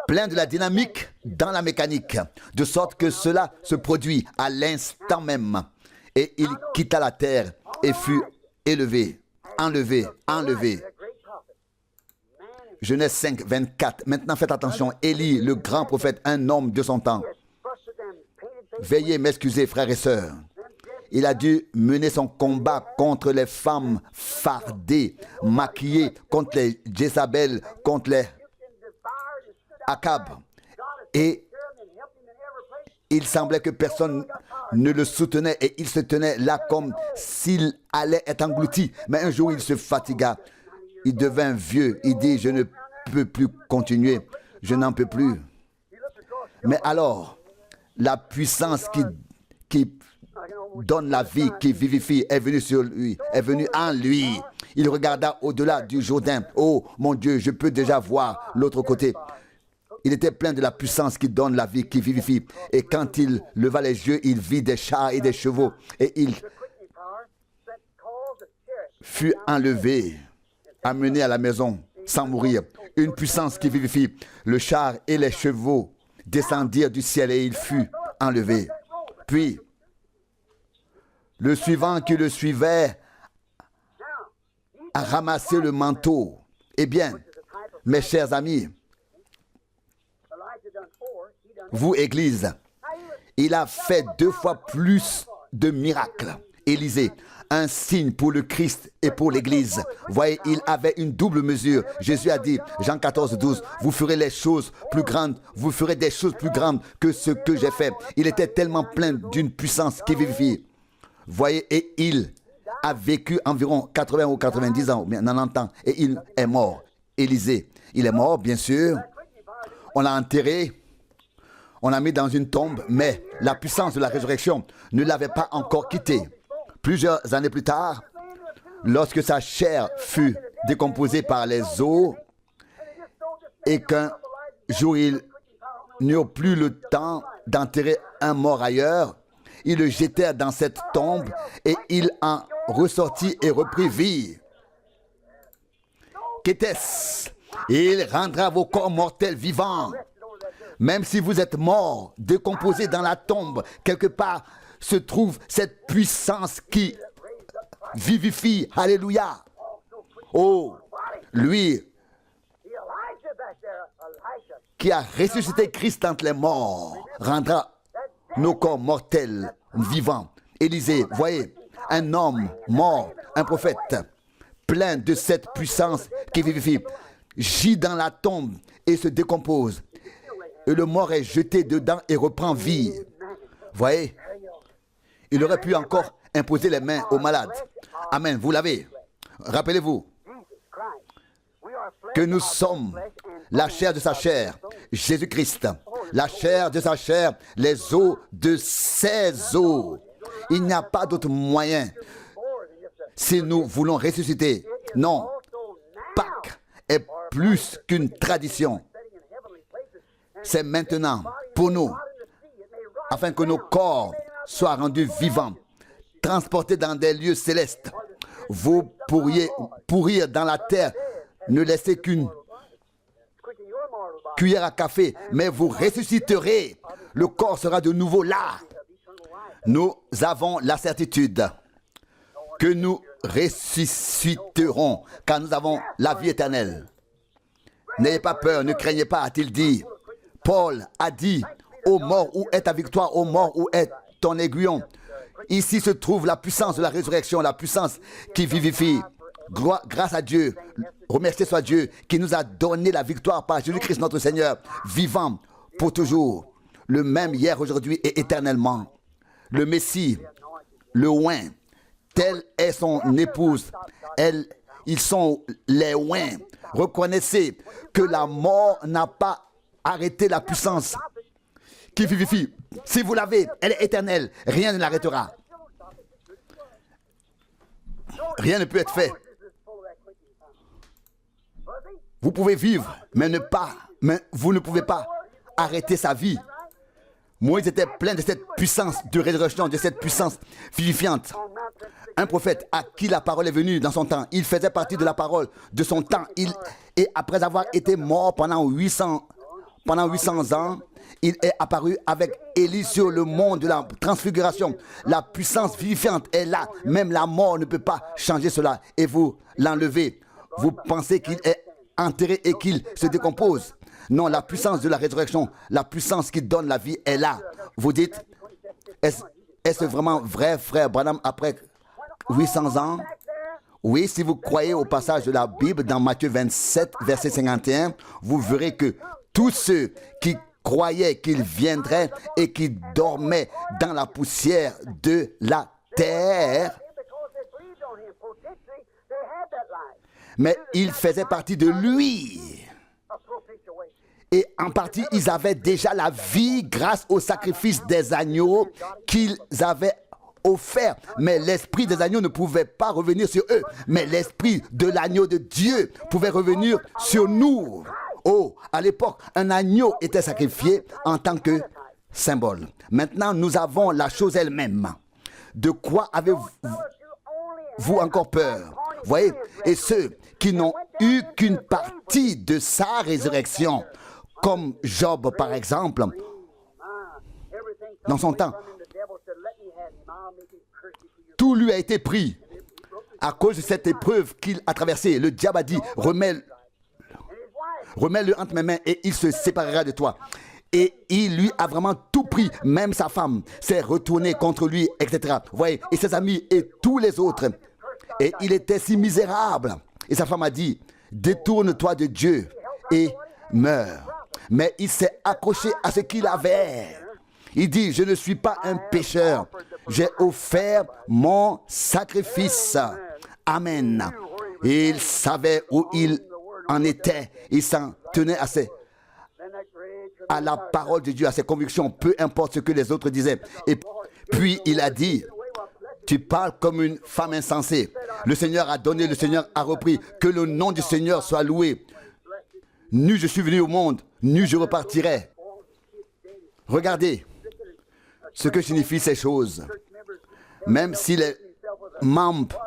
Plein de la dynamique dans la mécanique, de sorte que cela se produit à l'instant même. Et il quitta la terre et fut élevé, enlevé. Genèse 5, 24. Maintenant, faites attention. Élie, le grand prophète, un homme de son temps. Veuillez m'excuser, frères et sœurs. Il a dû mener son combat contre les femmes fardées, maquillées, contre les Jézabel, contre les Akab. Et il semblait que personne ne le soutenait et il se tenait là comme s'il allait être englouti. Mais un jour, il se fatigua. Il devint vieux. Il dit, je ne peux plus continuer. Je n'en peux plus. Mais alors, la puissance qui donne la vie, qui vivifie, est venue sur lui, est venue en lui. Il regarda au-delà du Jourdain. Oh, mon Dieu, je peux déjà voir l'autre côté. Il était plein de la puissance qui donne la vie, qui vivifie. Et quand il leva les yeux, il vit des chars et des chevaux. Et il fut enlevé, amené à la maison sans mourir. Une puissance qui vivifie. Le char et les chevaux descendirent du ciel et il fut enlevé. Puis, le suivant qui le suivait a ramassé le manteau. Eh bien, mes chers amis, vous, Église, il a fait 2 fois plus de miracles. Élisée, un signe pour le Christ et pour l'Église. Voyez, il avait une double mesure. Jésus a dit, Jean 14, 12, vous ferez les choses plus grandes, vous ferez des choses plus grandes que ce que j'ai fait. Il était tellement plein d'une puissance qui vivifie. Voyez, et il a vécu environ 80 ou 90 ans, 90 ans, et il est mort. Élisée, il est mort, bien sûr. On l'a enterré. On l'a mis dans une tombe, mais la puissance de la résurrection ne l'avait pas encore quitté. Plusieurs années plus tard, lorsque sa chair fut décomposée par les eaux et qu'un jour ils n'eurent plus le temps d'enterrer un mort ailleurs, ils le jetèrent dans cette tombe et il en ressortit et reprit vie. Qu'était-ce? Il rendra vos corps mortels vivants. Même si vous êtes mort, décomposé dans la tombe, quelque part se trouve cette puissance qui vivifie. Alléluia. Oh, lui qui a ressuscité Christ entre les morts rendra nos corps mortels vivants. Élisée, voyez, un homme mort, un prophète, plein de cette puissance qui vivifie, gît dans la tombe et se décompose. Et le mort est jeté dedans et reprend vie. Voyez, il aurait pu encore imposer les mains aux malades. Amen, vous l'avez. Rappelez-vous que nous sommes la chair de sa chair, Jésus-Christ. La chair de sa chair, les os de ses os. Il n'y a pas d'autre moyen si nous voulons ressusciter. Non, Pâques est plus qu'une tradition. C'est maintenant pour nous, afin que nos corps soient rendus vivants, transportés dans des lieux célestes. Vous pourriez pourrir dans la terre, ne laissez qu'une cuillère à café, mais vous ressusciterez. Le corps sera de nouveau là. Nous avons la certitude que nous ressusciterons, car nous avons la vie éternelle. N'ayez pas peur, ne craignez pas, a-t-il dit. Paul a dit, ô mort, où est ta victoire? Ô mort, où est ton aiguillon? Ici se trouve la puissance de la résurrection, la puissance qui vivifie. Grâce à Dieu, remerciez soit Dieu qui nous a donné la victoire par Jésus-Christ notre Seigneur, vivant pour toujours, le même hier, aujourd'hui et éternellement. Le Messie, le oint, telle est son épouse. Ils sont les oints. Reconnaissez que la mort n'a pas arrêté la puissance qui vivifie. Si vous l'avez, elle est éternelle. Rien ne l'arrêtera. Rien ne peut être fait. Vous pouvez vivre, mais vous ne pouvez pas arrêter sa vie. Moïse était plein de cette puissance de résurrection, de cette puissance vivifiante. Un prophète à qui la parole est venue dans son temps. Il faisait partie de la parole de son temps. Et après avoir été mort pendant 800 ans, il est apparu avec Élie sur le mont de la transfiguration. La puissance vivifiante est là. Même la mort ne peut pas changer cela. Et vous l'enlevez. Vous pensez qu'il est enterré et qu'il se décompose. Non, la puissance de la résurrection, la puissance qui donne la vie est là. Vous dites, est-ce vraiment vrai, frère Branham, après 800 ans? Oui, si vous croyez au passage de la Bible dans Matthieu 27, verset 51, vous verrez que tous ceux qui croyaient qu'il viendrait et qui dormaient dans la poussière de la terre, mais ils faisaient partie de lui. Et en partie, ils avaient déjà la vie grâce au sacrifice des agneaux qu'ils avaient offert. Mais l'esprit des agneaux ne pouvait pas revenir sur eux. Mais l'esprit de l'agneau de Dieu pouvait revenir sur nous. Oh, à l'époque, un agneau était sacrifié en tant que symbole. Maintenant, nous avons la chose elle-même. De quoi avez-vous encore peur? Voyez, et ceux qui n'ont eu qu'une partie de sa résurrection, comme Job par exemple, dans son temps, tout lui a été pris à cause de cette épreuve qu'il a traversée. Le diable a dit, remets-le entre mes mains et il se séparera de toi. Et il lui a vraiment tout pris, même sa femme s'est retournée contre lui, etc. Vous voyez, et ses amis et tous les autres. Et il était si misérable. Et sa femme a dit, détourne-toi de Dieu et meurs. Mais il s'est accroché à ce qu'il avait. Il dit, je ne suis pas un pécheur. J'ai offert mon sacrifice. Amen. Et il savait où il en était. Il s'en tenait à la parole de Dieu, à ses convictions, peu importe ce que les autres disaient. Et puis il a dit, tu parles comme une femme insensée. Le Seigneur a donné, le Seigneur a repris. Que le nom du Seigneur soit loué. Nu je suis venu au monde, nu je repartirai. Regardez ce que signifient ces choses. Même si les membres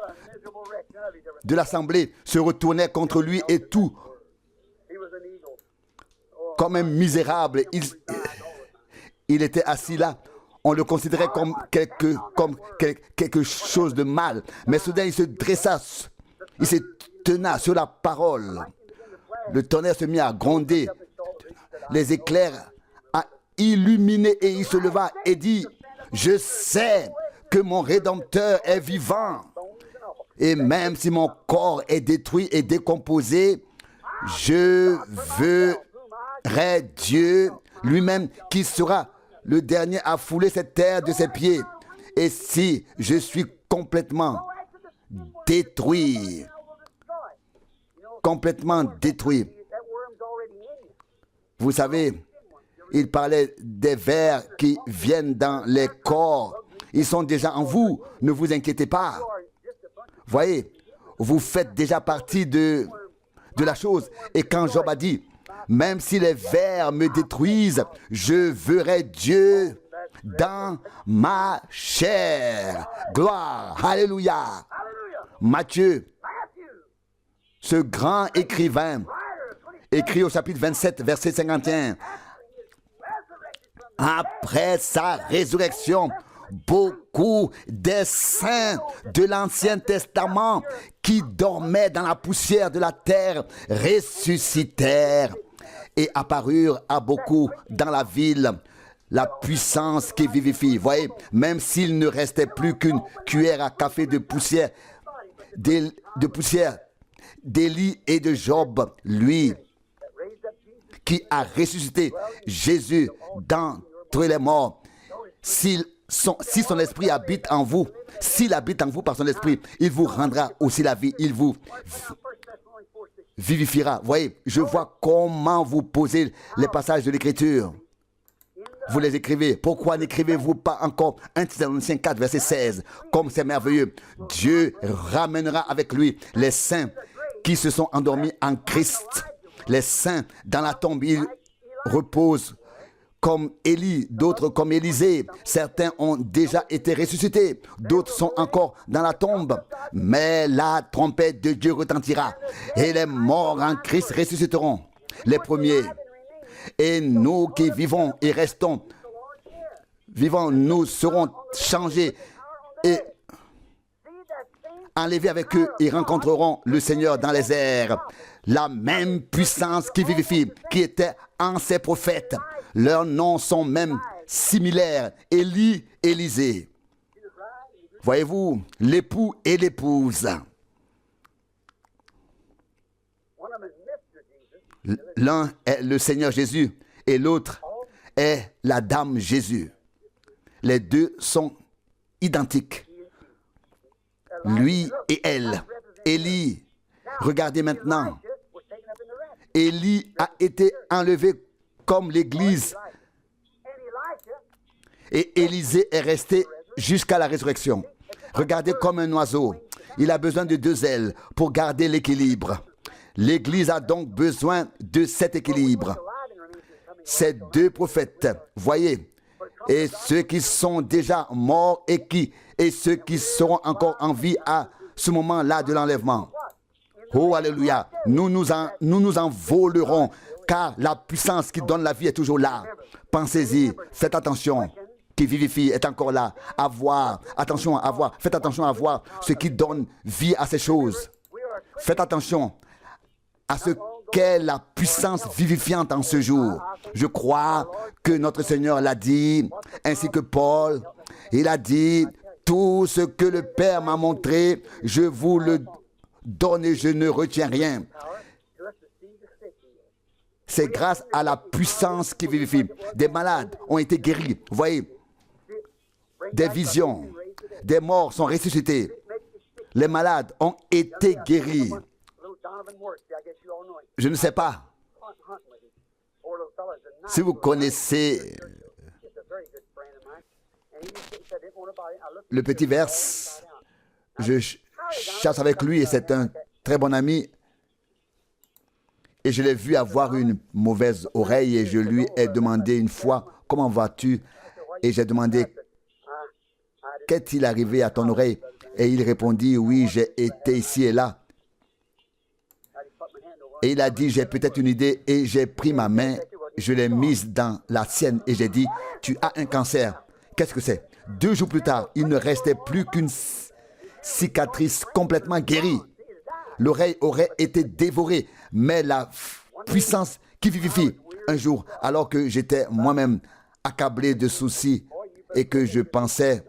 de l'Assemblée se retournaient contre lui et tout, comme un misérable, il était assis là. On le considérait comme quelque chose de mal. Mais soudain, il se dressa, il se tena sur la parole. Le tonnerre se mit à gronder. Les éclairs a illuminé et il se leva et dit, je sais que mon Rédempteur est vivant. Et même si mon corps est détruit et décomposé, je verrai Dieu lui-même qui sera le dernier à fouler cette terre de ses pieds. Et si je suis complètement détruit, vous savez, il parlait des vers qui viennent dans les corps. Ils sont déjà en vous, ne vous inquiétez pas. Voyez, vous faites déjà partie de la chose. Et quand Job a dit, même si les vers me détruisent, je verrai Dieu dans ma chair. Gloire, alléluia. Matthieu, ce grand écrivain, écrit au chapitre 27, verset 51. Après sa résurrection, beaucoup des saints de l'Ancien Testament qui dormaient dans la poussière de la terre ressuscitèrent et apparurent à beaucoup dans la ville. La puissance qui vivifie. Voyez, même s'il ne restait plus qu'une cuillère à café de poussière, d'Élie et de Job, lui qui a ressuscité Jésus d'entre les morts, si son esprit habite en vous, s'il habite en vous par son esprit, il vous rendra aussi la vie, il vous vivifiera. Voyez, je vois comment vous posez les passages de l'Écriture. Vous les écrivez. Pourquoi n'écrivez-vous pas encore 1 Thessaloniciens 4, verset 16? Comme c'est merveilleux. Dieu ramènera avec lui les saints qui se sont endormis en Christ. Les saints dans la tombe, ils reposent comme Élie, d'autres comme Élisée. Certains ont déjà été ressuscités, d'autres sont encore dans la tombe. Mais la trompette de Dieu retentira et les morts en Christ ressusciteront. Les premiers. Et nous qui vivons et restons vivants, nous serons changés et enlevés avec eux et rencontreront le Seigneur dans les airs. La même puissance qui vivifie, qui était en ces prophètes. Leurs noms sont même similaires. Élie, Élisée. Voyez-vous, l'époux et l'épouse. L'un est le Seigneur Jésus et l'autre est la Dame Jésus. Les deux sont identiques. Lui et elle. Élie, regardez maintenant. Élie a été enlevé comme l'Église. Et Élisée est resté jusqu'à la résurrection. Regardez comme un oiseau. Il a besoin de deux ailes pour garder l'équilibre. L'Église a donc besoin de cet équilibre. Ces deux prophètes, voyez, et ceux qui sont déjà morts et ceux qui seront encore en vie à ce moment-là de l'enlèvement. Oh, alléluia. Nous nous envolerons, car la puissance qui donne la vie est toujours là. Pensez-y, faites attention. Qui vivifie est encore là. Faites attention à voir ce qui donne vie à ces choses. Faites attention à ce qu'est la puissance vivifiante en ce jour. Je crois que notre Seigneur l'a dit, ainsi que Paul. Il a dit, tout ce que le Père m'a montré, je vous le donne et je ne retiens rien. C'est grâce à la puissance qui vivifie. Des malades ont été guéris. Vous voyez, des visions, des morts sont ressuscités. Les malades ont été guéris. Je ne sais pas si vous connaissez le petit vers. Je chasse avec lui et c'est un très bon ami. Et je l'ai vu avoir une mauvaise oreille et je lui ai demandé une fois, comment vas-tu? Et j'ai demandé, qu'est-il arrivé à ton oreille? Et il répondit, oui, j'ai été ici et là. Et il a dit, j'ai peut-être une idée. Et j'ai pris ma main, je l'ai mise dans la sienne et j'ai dit, tu as un cancer. Qu'est-ce que c'est? 2 jours plus tard, il ne restait plus qu'une cicatrice complètement guérie. L'oreille aurait été dévorée, mais la puissance qui vivifie. Un jour, alors que j'étais moi-même accablé de soucis et que je pensais,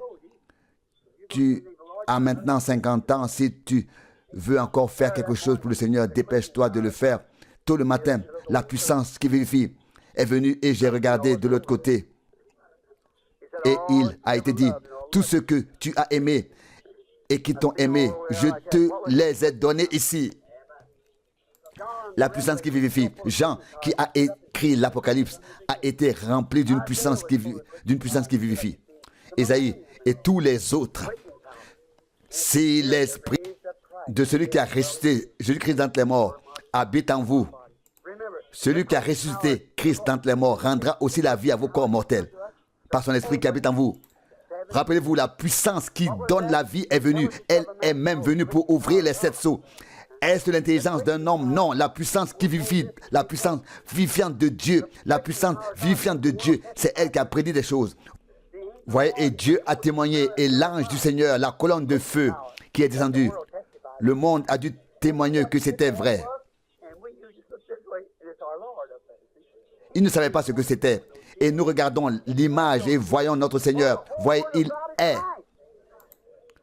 tu as maintenant 50 ans, si tu veux encore faire quelque chose pour le Seigneur, dépêche-toi de le faire. Tôt le matin, la puissance qui vivifie est venue et j'ai regardé de l'autre côté. Et il a été dit, tout ce que tu as aimé et qui t'ont aimé, je te les ai donnés ici. La puissance qui vivifie. Jean, qui a écrit l'Apocalypse, a été rempli d'une puissance qui vivifie. Ésaïe et tous les autres. Si l'esprit de celui qui a ressuscité Jésus-Christ d'entre les morts habite en vous, celui qui a ressuscité Christ d'entre les morts rendra aussi la vie à vos corps mortels par son esprit qui habite en vous. Rappelez-vous, la puissance qui donne la vie est venue. Elle est même venue pour ouvrir les 7 sceaux. Est-ce l'intelligence d'un homme? Non, la puissance qui vivifie, la puissance vivifiante de Dieu, la puissance vivifiante de Dieu, c'est elle qui a prédit des choses. Vous voyez, et Dieu a témoigné, et l'ange du Seigneur, la colonne de feu qui est descendue, le monde a dû témoigner que c'était vrai. Ils ne savaient pas ce que c'était. Et nous regardons l'image et voyons notre Seigneur. Voyez, il est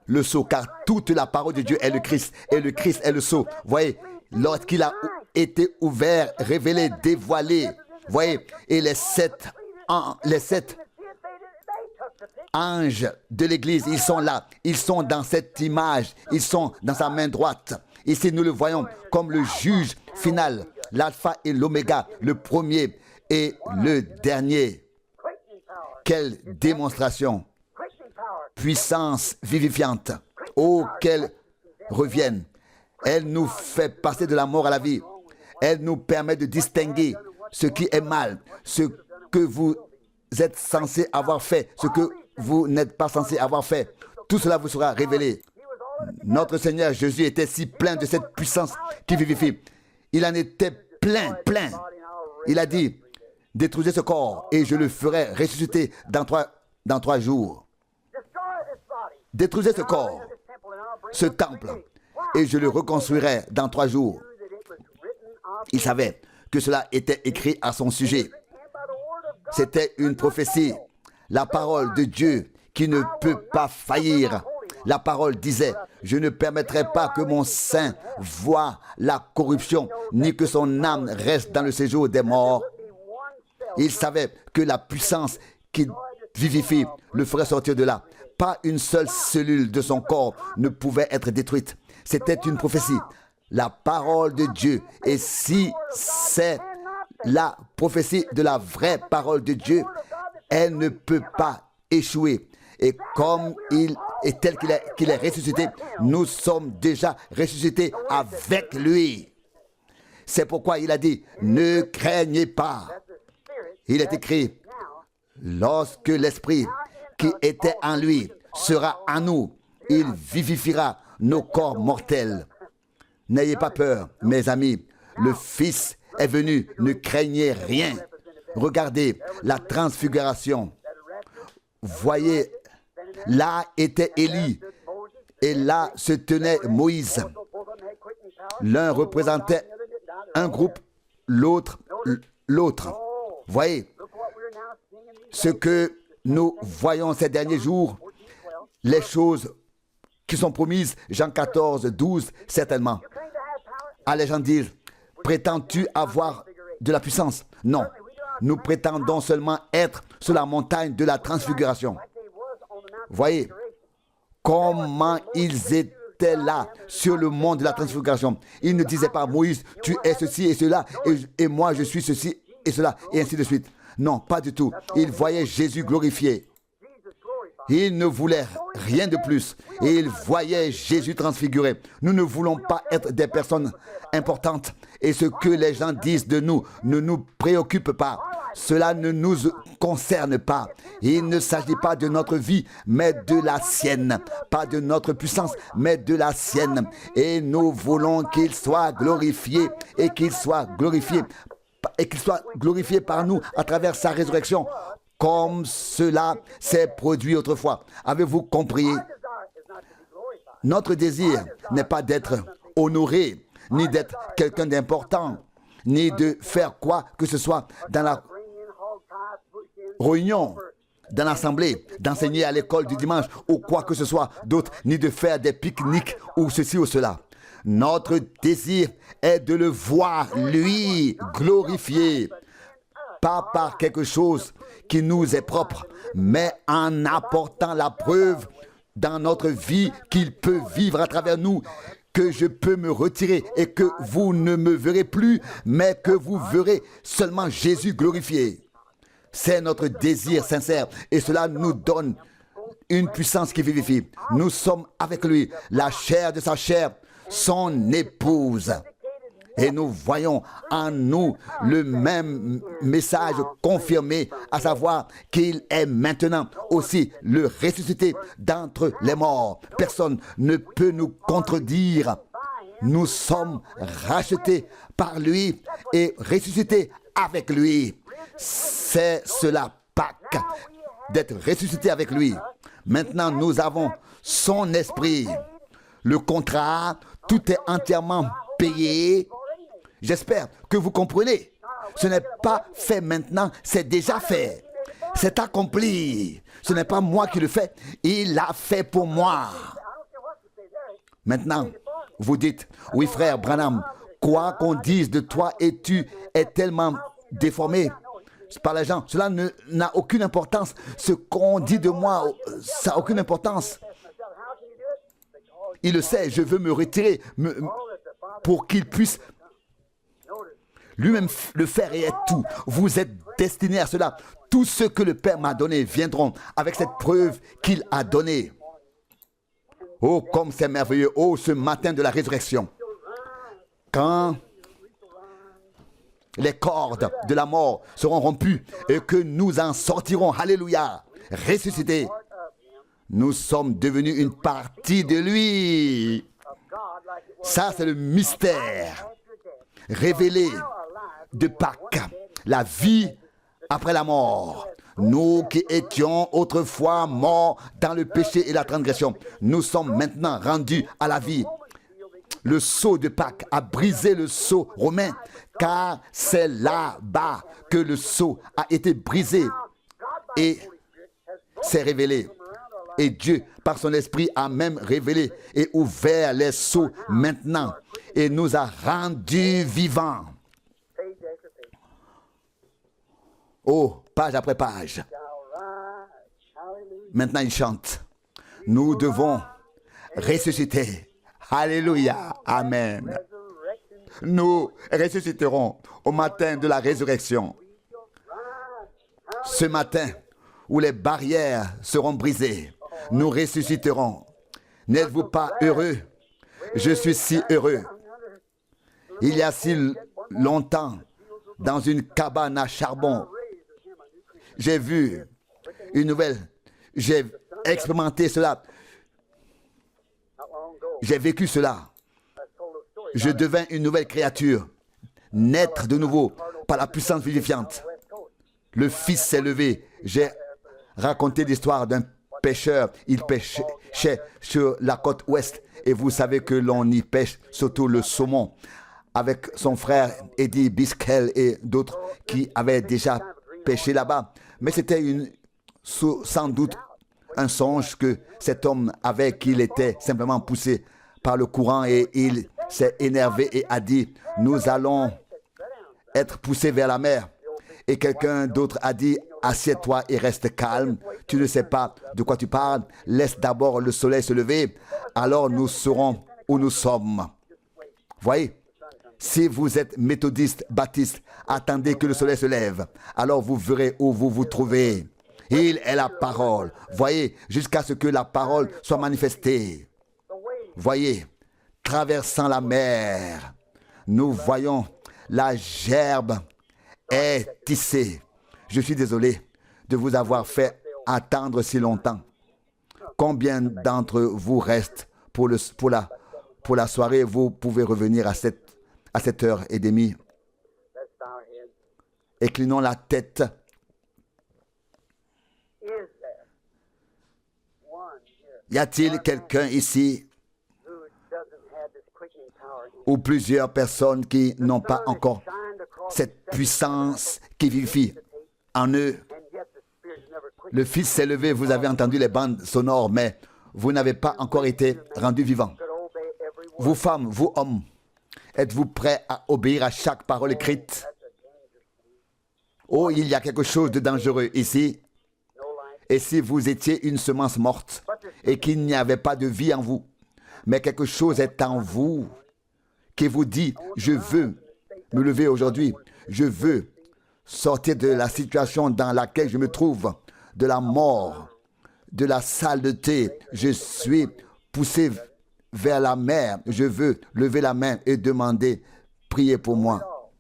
le sceau, car toute la parole de Dieu est le Christ. Et le Christ est le sceau. Voyez, lorsqu'il a été ouvert, révélé, dévoilé. Voyez, et les sept anges de l'Église, ils sont là. Ils sont dans cette image. Ils sont dans sa main droite. Ici, nous le voyons comme le juge final, l'alpha et l'oméga, le premier et le dernier. Quelle démonstration! Puissance vivifiante. Oh, qu'elle revienne. Elle nous fait passer de la mort à la vie. Elle nous permet de distinguer ce qui est mal, ce que vous êtes censé avoir fait, ce que vous n'êtes pas censé avoir fait. Tout cela vous sera révélé. Notre Seigneur Jésus était si plein de cette puissance qui vivifie. Il en était plein. Il a dit, détruisez ce corps et je le ferai ressusciter dans trois jours. Détruisez ce corps, ce temple, et je le reconstruirai dans 3 jours. Il savait que cela était écrit à son sujet. C'était une prophétie, la parole de Dieu qui ne peut pas faillir. La parole disait, je ne permettrai pas que mon sein voie la corruption, ni que son âme reste dans le séjour des morts. Il savait que la puissance qui vivifie le ferait sortir de là. Pas une seule cellule de son corps ne pouvait être détruite. C'était une prophétie, la parole de Dieu. Et si c'est la prophétie de la vraie parole de Dieu, elle ne peut pas échouer. Et comme il est tel qu'il est ressuscité, nous sommes déjà ressuscités avec lui. C'est pourquoi il a dit, ne craignez pas. Il est écrit, lorsque l'Esprit qui était en lui sera en nous, il vivifiera nos corps mortels. N'ayez pas peur, mes amis. Le Fils est venu, ne craignez rien. Regardez la transfiguration. Voyez, là était Élie et là se tenait Moïse. L'un représentait un groupe, l'autre. Voyez ce que nous voyons ces derniers jours, les choses qui sont promises, Jean 14, 12, certainement. Ah, les gens disent, prétends-tu avoir de la puissance? Non, nous prétendons seulement être sur la montagne de la transfiguration. Voyez comment ils étaient là sur le mont de la transfiguration. Ils ne disaient pas, Moïse, tu es ceci et cela, et moi je suis ceci et cela, et ainsi de suite. Non, pas du tout. Ils voyaient Jésus glorifié. Ils ne voulaient rien de plus. Et ils voyaient Jésus transfiguré. Nous ne voulons pas être des personnes importantes. Et ce que les gens disent de nous ne nous préoccupe pas. Cela ne nous concerne pas. Il ne s'agit pas de notre vie, mais de la sienne. Pas de notre puissance, mais de la sienne. Et nous voulons qu'il soit glorifié et qu'il soit glorifié par nous à travers sa résurrection, comme cela s'est produit autrefois. Avez-vous compris? Notre désir n'est pas d'être honoré, ni d'être quelqu'un d'important, ni de faire quoi que ce soit dans la réunion, dans l'assemblée, d'enseigner à l'école du dimanche ou quoi que ce soit d'autre, ni de faire des pique-niques ou ceci ou cela. Notre désir est de le voir, lui, glorifié, pas par quelque chose qui nous est propre, mais en apportant la preuve dans notre vie qu'il peut vivre à travers nous, que je peux me retirer et que vous ne me verrez plus, mais que vous verrez seulement Jésus glorifié. C'est notre désir sincère et cela nous donne une puissance qui vivifie. Nous sommes avec lui, la chair de sa chair, son épouse. Et nous voyons en nous le même message confirmé, à savoir qu'il est maintenant aussi le ressuscité d'entre les morts. Personne ne peut nous contredire. Nous sommes rachetés par lui et ressuscités avec lui. C'est cela, Pâques, d'être ressuscités avec lui. Maintenant, nous avons son esprit. Le contrat, tout est entièrement payé. J'espère que vous comprenez. Ce n'est pas fait maintenant, c'est déjà fait. C'est accompli. Ce n'est pas moi qui le fais, il l'a fait pour moi. Maintenant, vous dites, oui frère Branham, quoi qu'on dise de toi et tu es tellement déformé par les gens, cela n'a aucune importance. Ce qu'on dit de moi, ça n'a aucune importance. Il le sait, je veux me retirer pour qu'il puisse lui-même le faire et être tout. Vous êtes destinés à cela. Tout ce que le Père m'a donné viendront avec cette preuve qu'il a donnée. Oh, comme c'est merveilleux. Oh, ce matin de la résurrection. Quand les cordes de la mort seront rompues et que nous en sortirons, alléluia, ressuscités. Nous sommes devenus une partie de lui. Ça, c'est le mystère révélé de Pâques, la vie après la mort. Nous qui étions autrefois morts dans le péché et la transgression, nous sommes maintenant rendus à la vie. Le sceau de Pâques a brisé le sceau romain, car c'est là-bas que le sceau a été brisé et s'est révélé. Et Dieu, par son esprit, a même révélé et ouvert les sceaux maintenant et nous a rendus vivants. Oh, page après page. Maintenant, il chante. Nous devons ressusciter. Alléluia. Amen. Nous ressusciterons au matin de la résurrection. Ce matin où les barrières seront brisées, nous ressusciterons. N'êtes-vous pas heureux? Je suis si heureux. Il y a si longtemps dans une cabane à charbon. J'ai vu une nouvelle. J'ai expérimenté cela. J'ai vécu cela. Je devins une nouvelle créature, naître de nouveau par la puissance vivifiante. Le Fils s'est levé. J'ai raconté l'histoire d'un pêcheur. Il pêchait sur la côte ouest. Et vous savez que l'on y pêche surtout le saumon. Avec son frère Eddie Biskel et d'autres qui avaient déjà pêché là-bas. Mais c'était sans doute un songe que cet homme avait, qu'il était simplement poussé par le courant et il s'est énervé et a dit « Nous allons être poussés vers la mer ». Et quelqu'un d'autre a dit « Assieds-toi et reste calme. Tu ne sais pas de quoi tu parles. Laisse d'abord le soleil se lever. Alors nous saurons où nous sommes. » Voyez, si vous êtes méthodiste, baptiste, attendez que le soleil se lève. Alors vous verrez où vous vous trouvez. Il est la parole. Voyez, jusqu'à ce que la parole soit manifestée. Voyez, traversant la mer, nous voyons la gerbe est tissée. Je suis désolé de vous avoir fait attendre si longtemps. Combien d'entre vous restent pour la soirée? Vous pouvez revenir à 7h30. Inclinons la tête. Y a-t-il quelqu'un ici ou plusieurs personnes qui n'ont pas encore cette puissance qui vivifie en eux? Le Fils s'est levé, vous avez entendu les bandes sonores, mais vous n'avez pas encore été rendu vivant. Vous femmes, vous hommes, êtes-vous prêts à obéir à chaque parole écrite? Oh, il y a quelque chose de dangereux ici. Et si vous étiez une semence morte et qu'il n'y avait pas de vie en vous, mais quelque chose est en vous qui vous dit, je veux me lever aujourd'hui, je veux sortir de la situation dans laquelle je me trouve, de la mort, de la saleté, je suis poussé vers la mer, je veux lever la main et demander, priez pour moi.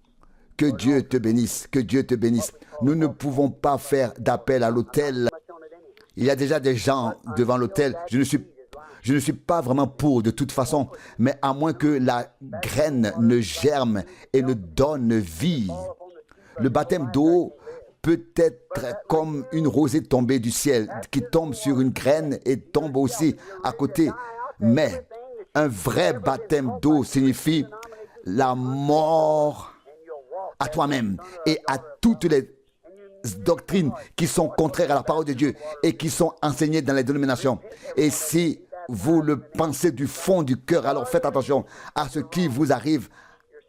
Que Dieu te bénisse, que Dieu te bénisse. Nous ne pouvons pas faire d'appel à l'autel. Il y a déjà des gens devant l'autel. Je ne suis pas vraiment pour de toute façon, mais à moins que la graine ne germe et ne donne vie. Le baptême d'eau peut être comme une rosée tombée du ciel, qui tombe sur une graine et tombe aussi à côté. Mais un vrai baptême d'eau signifie la mort à toi-même et à toutes les doctrines qui sont contraires à la parole de Dieu et qui sont enseignées dans les dénominations. Et si vous le pensez du fond du cœur, alors faites attention à ce qui vous arrive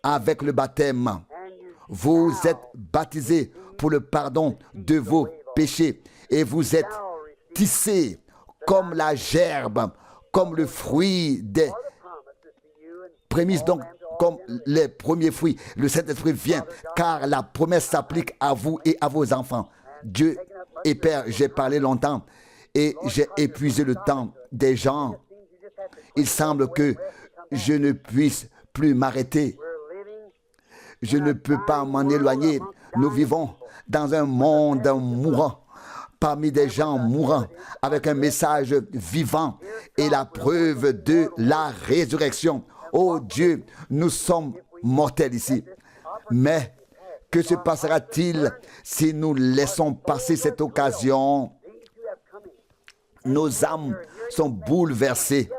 avec le baptême. Vous êtes baptisés pour le pardon de vos péchés et vous êtes tissés comme la gerbe, comme le fruit des prémices, donc comme les premiers fruits. Le Saint-Esprit vient car la promesse s'applique à vous et à vos enfants. Dieu et Père, j'ai parlé longtemps et j'ai épuisé le temps des gens. Il semble que je ne puisse plus m'arrêter. Je ne peux pas m'en éloigner. Nous vivons dans un monde mourant, parmi des gens mourants, avec un message vivant et la preuve de la résurrection. Oh Dieu, nous sommes mortels ici. Mais que se passera-t-il si nous laissons passer cette occasion? Nos âmes sont bouleversées.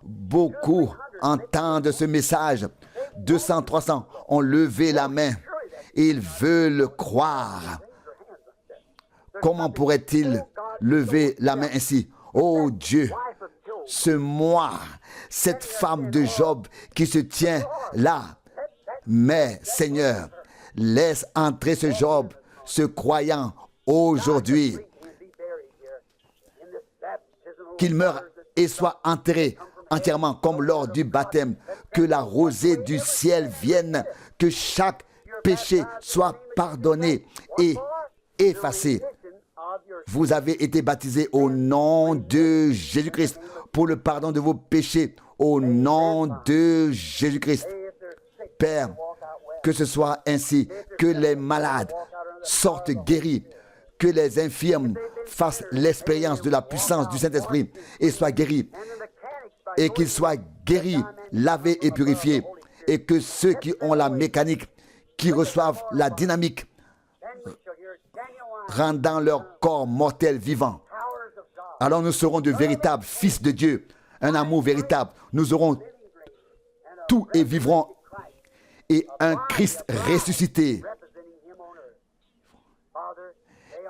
Beaucoup entendent ce message. 200, 300 ont levé la main. Ils veulent croire. Comment pourrait-il lever la main ainsi? Oh Dieu, ce moi, cette femme de Job qui se tient là. Mais Seigneur, laisse entrer ce Job, ce croyant aujourd'hui. Qu'il meure et soit enterré entièrement comme lors du baptême. Que la rosée du ciel vienne, que chaque péché soit pardonné et effacé. Vous avez été baptisés au nom de Jésus-Christ pour le pardon de vos péchés. Au nom de Jésus-Christ. Père, Que ce soit ainsi, que les malades sortent guéris, que les infirmes fassent l'expérience de la puissance du Saint-Esprit et soient guéris, et qu'ils soient guéris, lavés et purifiés, et que ceux qui ont la mécanique, qui reçoivent la dynamique, rendant leur corps mortel vivant. Alors nous serons de véritables fils de Dieu, un amour véritable. Nous aurons tout et vivrons et un Christ ressuscité,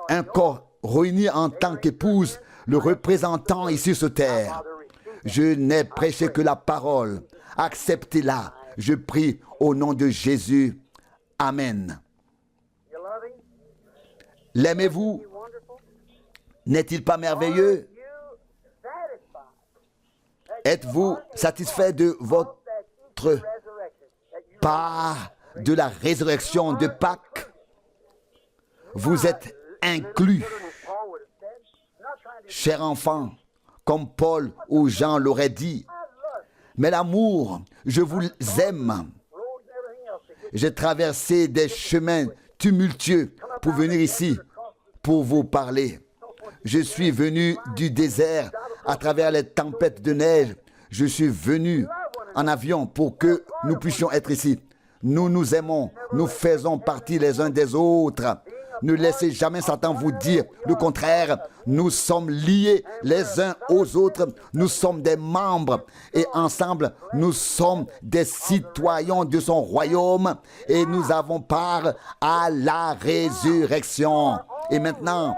un corps réuni en tant qu'épouse, le représentant ici sur terre. Je n'ai prêché que la parole. Acceptez-la. Je prie au nom de Jésus. Amen. L'aimez-vous? N'est-il pas merveilleux? Êtes-vous satisfait de votre part de la résurrection de Pâques? Vous êtes inclus, cher enfant, comme Paul ou Jean l'auraient dit. Mais l'amour, je vous aime. J'ai traversé des chemins tumultueux pour venir ici, pour vous parler. Je suis venu du désert à travers les tempêtes de neige. Je suis venu en avion pour que nous puissions être ici. Nous nous aimons, nous faisons partie les uns des autres. Ne laissez jamais Satan vous dire le contraire. Nous sommes liés les uns aux autres. Nous sommes des membres et ensemble, nous sommes des citoyens de son royaume et nous avons part à la résurrection. Et maintenant,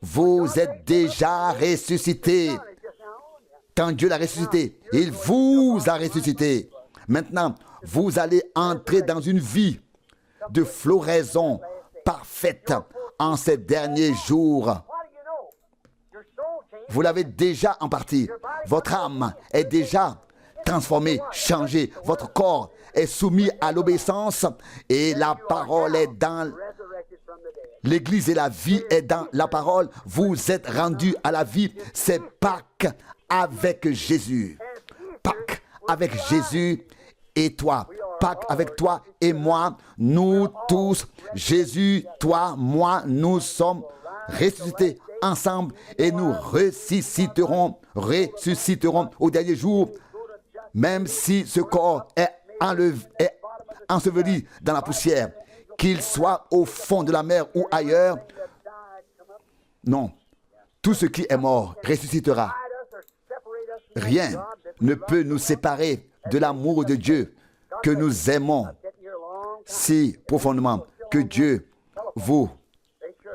vous êtes déjà ressuscités. Quand Dieu l'a ressuscité, il vous a ressuscité. Maintenant, vous allez entrer dans une vie de floraison parfaite en ces derniers jours. Vous l'avez déjà en partie. Votre âme est déjà transformée, changée. Votre corps est soumis à l'obéissance et la parole est dans l'Église et la vie est dans la parole. Vous êtes rendus à la vie. C'est Pâques avec Jésus. Pâques avec Jésus et toi. Pâques avec toi et moi. Nous tous, Jésus, toi, moi, nous sommes ressuscités ensemble et nous ressusciterons au dernier jour. Même si ce corps est enseveli dans la poussière, qu'il soit au fond de la mer ou ailleurs, non, tout ce qui est mort ressuscitera. Rien ne peut nous séparer de l'amour de Dieu que nous aimons si profondément. Que Dieu vous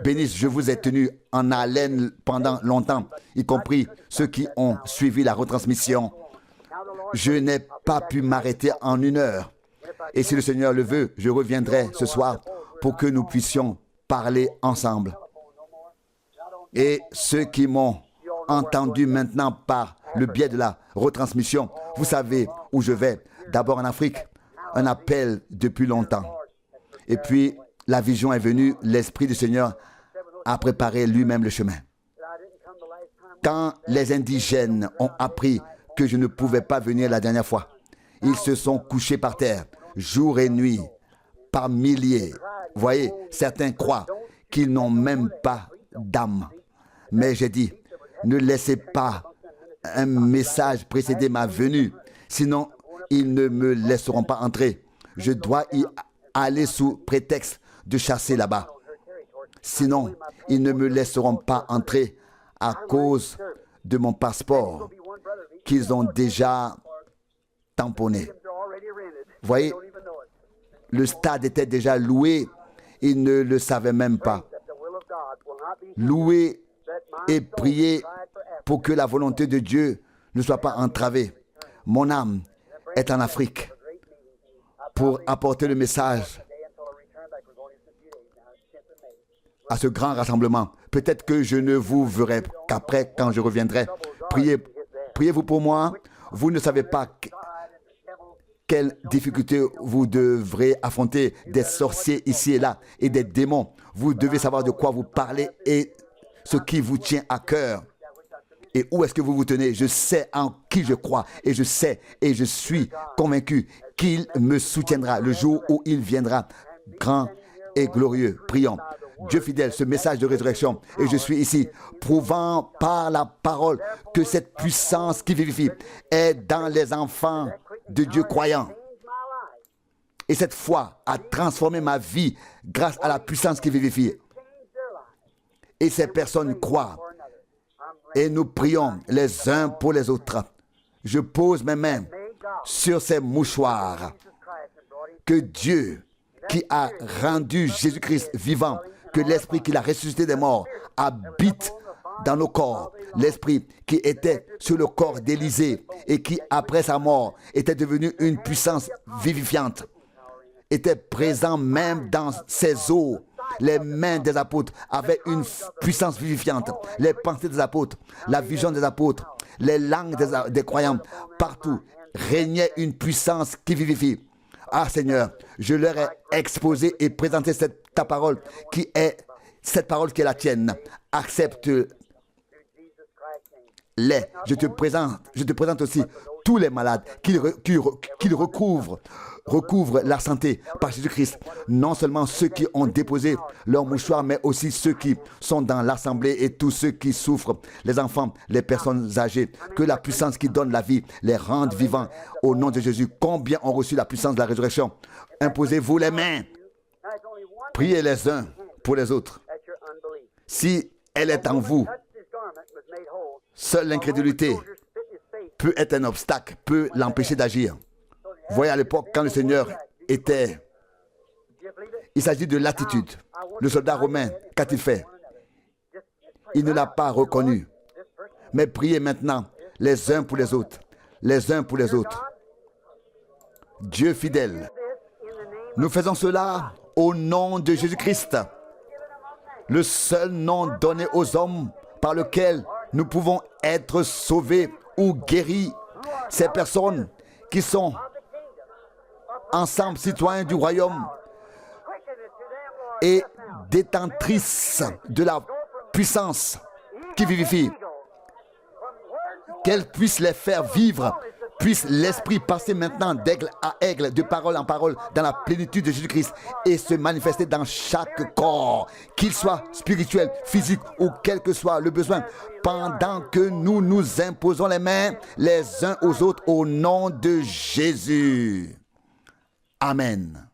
bénisse. Je vous ai tenu en haleine pendant longtemps, y compris ceux qui ont suivi la retransmission. Je n'ai pas pu m'arrêter en 1 heure. Et si le Seigneur le veut, je reviendrai ce soir pour que nous puissions parler ensemble. Et ceux qui m'ont entendu maintenant par le biais de la retransmission, vous savez où je vais. D'abord en Afrique, un appel depuis longtemps. Et puis, la vision est venue, l'Esprit du Seigneur a préparé lui-même le chemin. Quand les indigènes ont appris que je ne pouvais pas venir la dernière fois, ils se sont couchés par terre, jour et nuit, par milliers. Vous voyez, certains croient qu'ils n'ont même pas d'âme. Mais j'ai dit, ne laissez pas un message précéder ma venue, sinon ils ne me laisseront pas entrer. Je dois y aller sous prétexte de chasser là-bas. Sinon, ils ne me laisseront pas entrer à cause de mon passeport qu'ils ont déjà tamponné. Vous voyez, le stade était déjà loué, ils ne le savaient même pas. Louer et prier pour que la volonté de Dieu ne soit pas entravée. Mon âme est en Afrique pour apporter le message à ce grand rassemblement. Peut-être que je ne vous verrai qu'après, quand je reviendrai. Priez-vous pour moi. Vous ne savez pas quelles difficultés vous devrez affronter, des sorciers ici et là et des démons. Vous devez savoir de quoi vous parlez et ce qui vous tient à cœur. et où est-ce que vous vous tenez. Je sais en qui je crois et je sais et je suis convaincu qu'il me soutiendra le jour où il viendra grand et glorieux. Prions. Dieu fidèle, ce message de résurrection, et je suis ici, prouvant par la parole que cette puissance qui vivifie est dans les enfants de Dieu croyants. Et cette foi a transformé ma vie grâce à la puissance qui vivifie. Et ces personnes croient. Et nous prions les uns pour les autres. Je pose mes mains sur ces mouchoirs. Que Dieu, qui a rendu Jésus-Christ vivant, que l'Esprit qui l'a ressuscité des morts habite dans nos corps. L'Esprit qui était sur le corps d'Élisée et qui, après sa mort, était devenu une puissance vivifiante, était présent même dans ses os. Les mains des apôtres avaient une puissance vivifiante. Les pensées des apôtres, la vision des apôtres, les langues des croyants, partout régnait une puissance qui vivifie. Ah Seigneur, je leur ai exposé et présenté ta parole qui est cette parole qui est la tienne. Accepte-les. Je te présente aussi tous les malades qu'ils recouvrent la santé par Jésus-Christ. Non seulement ceux qui ont déposé leur mouchoir, mais aussi ceux qui sont dans l'assemblée et tous ceux qui souffrent, les enfants, les personnes âgées. Que la puissance qui donne la vie les rende vivants au nom de Jésus. Combien ont reçu la puissance de la résurrection? Imposez-vous les mains. Priez les uns pour les autres. Si elle est en vous, seule l'incrédulité peut être un obstacle, peut l'empêcher d'agir. Voyez à l'époque, quand le Seigneur était... Il s'agit de l'attitude. Le soldat romain, qu'a-t-il fait? Il ne l'a pas reconnu. Mais priez maintenant les uns pour les autres. Les uns pour les autres. Dieu fidèle, nous faisons cela au nom de Jésus-Christ, le seul nom donné aux hommes par lequel nous pouvons être sauvés ou guéris. Ces personnes qui sont ensemble citoyens du royaume et détentrices de la puissance qui vivifie, qu'elle puisse les faire vivre, puisse l'Esprit passer maintenant d'aigle à aigle, de parole en parole, dans la plénitude de Jésus-Christ et se manifester dans chaque corps, qu'il soit spirituel, physique ou quel que soit le besoin, pendant que nous nous imposons les mains les uns aux autres au nom de Jésus. Amen.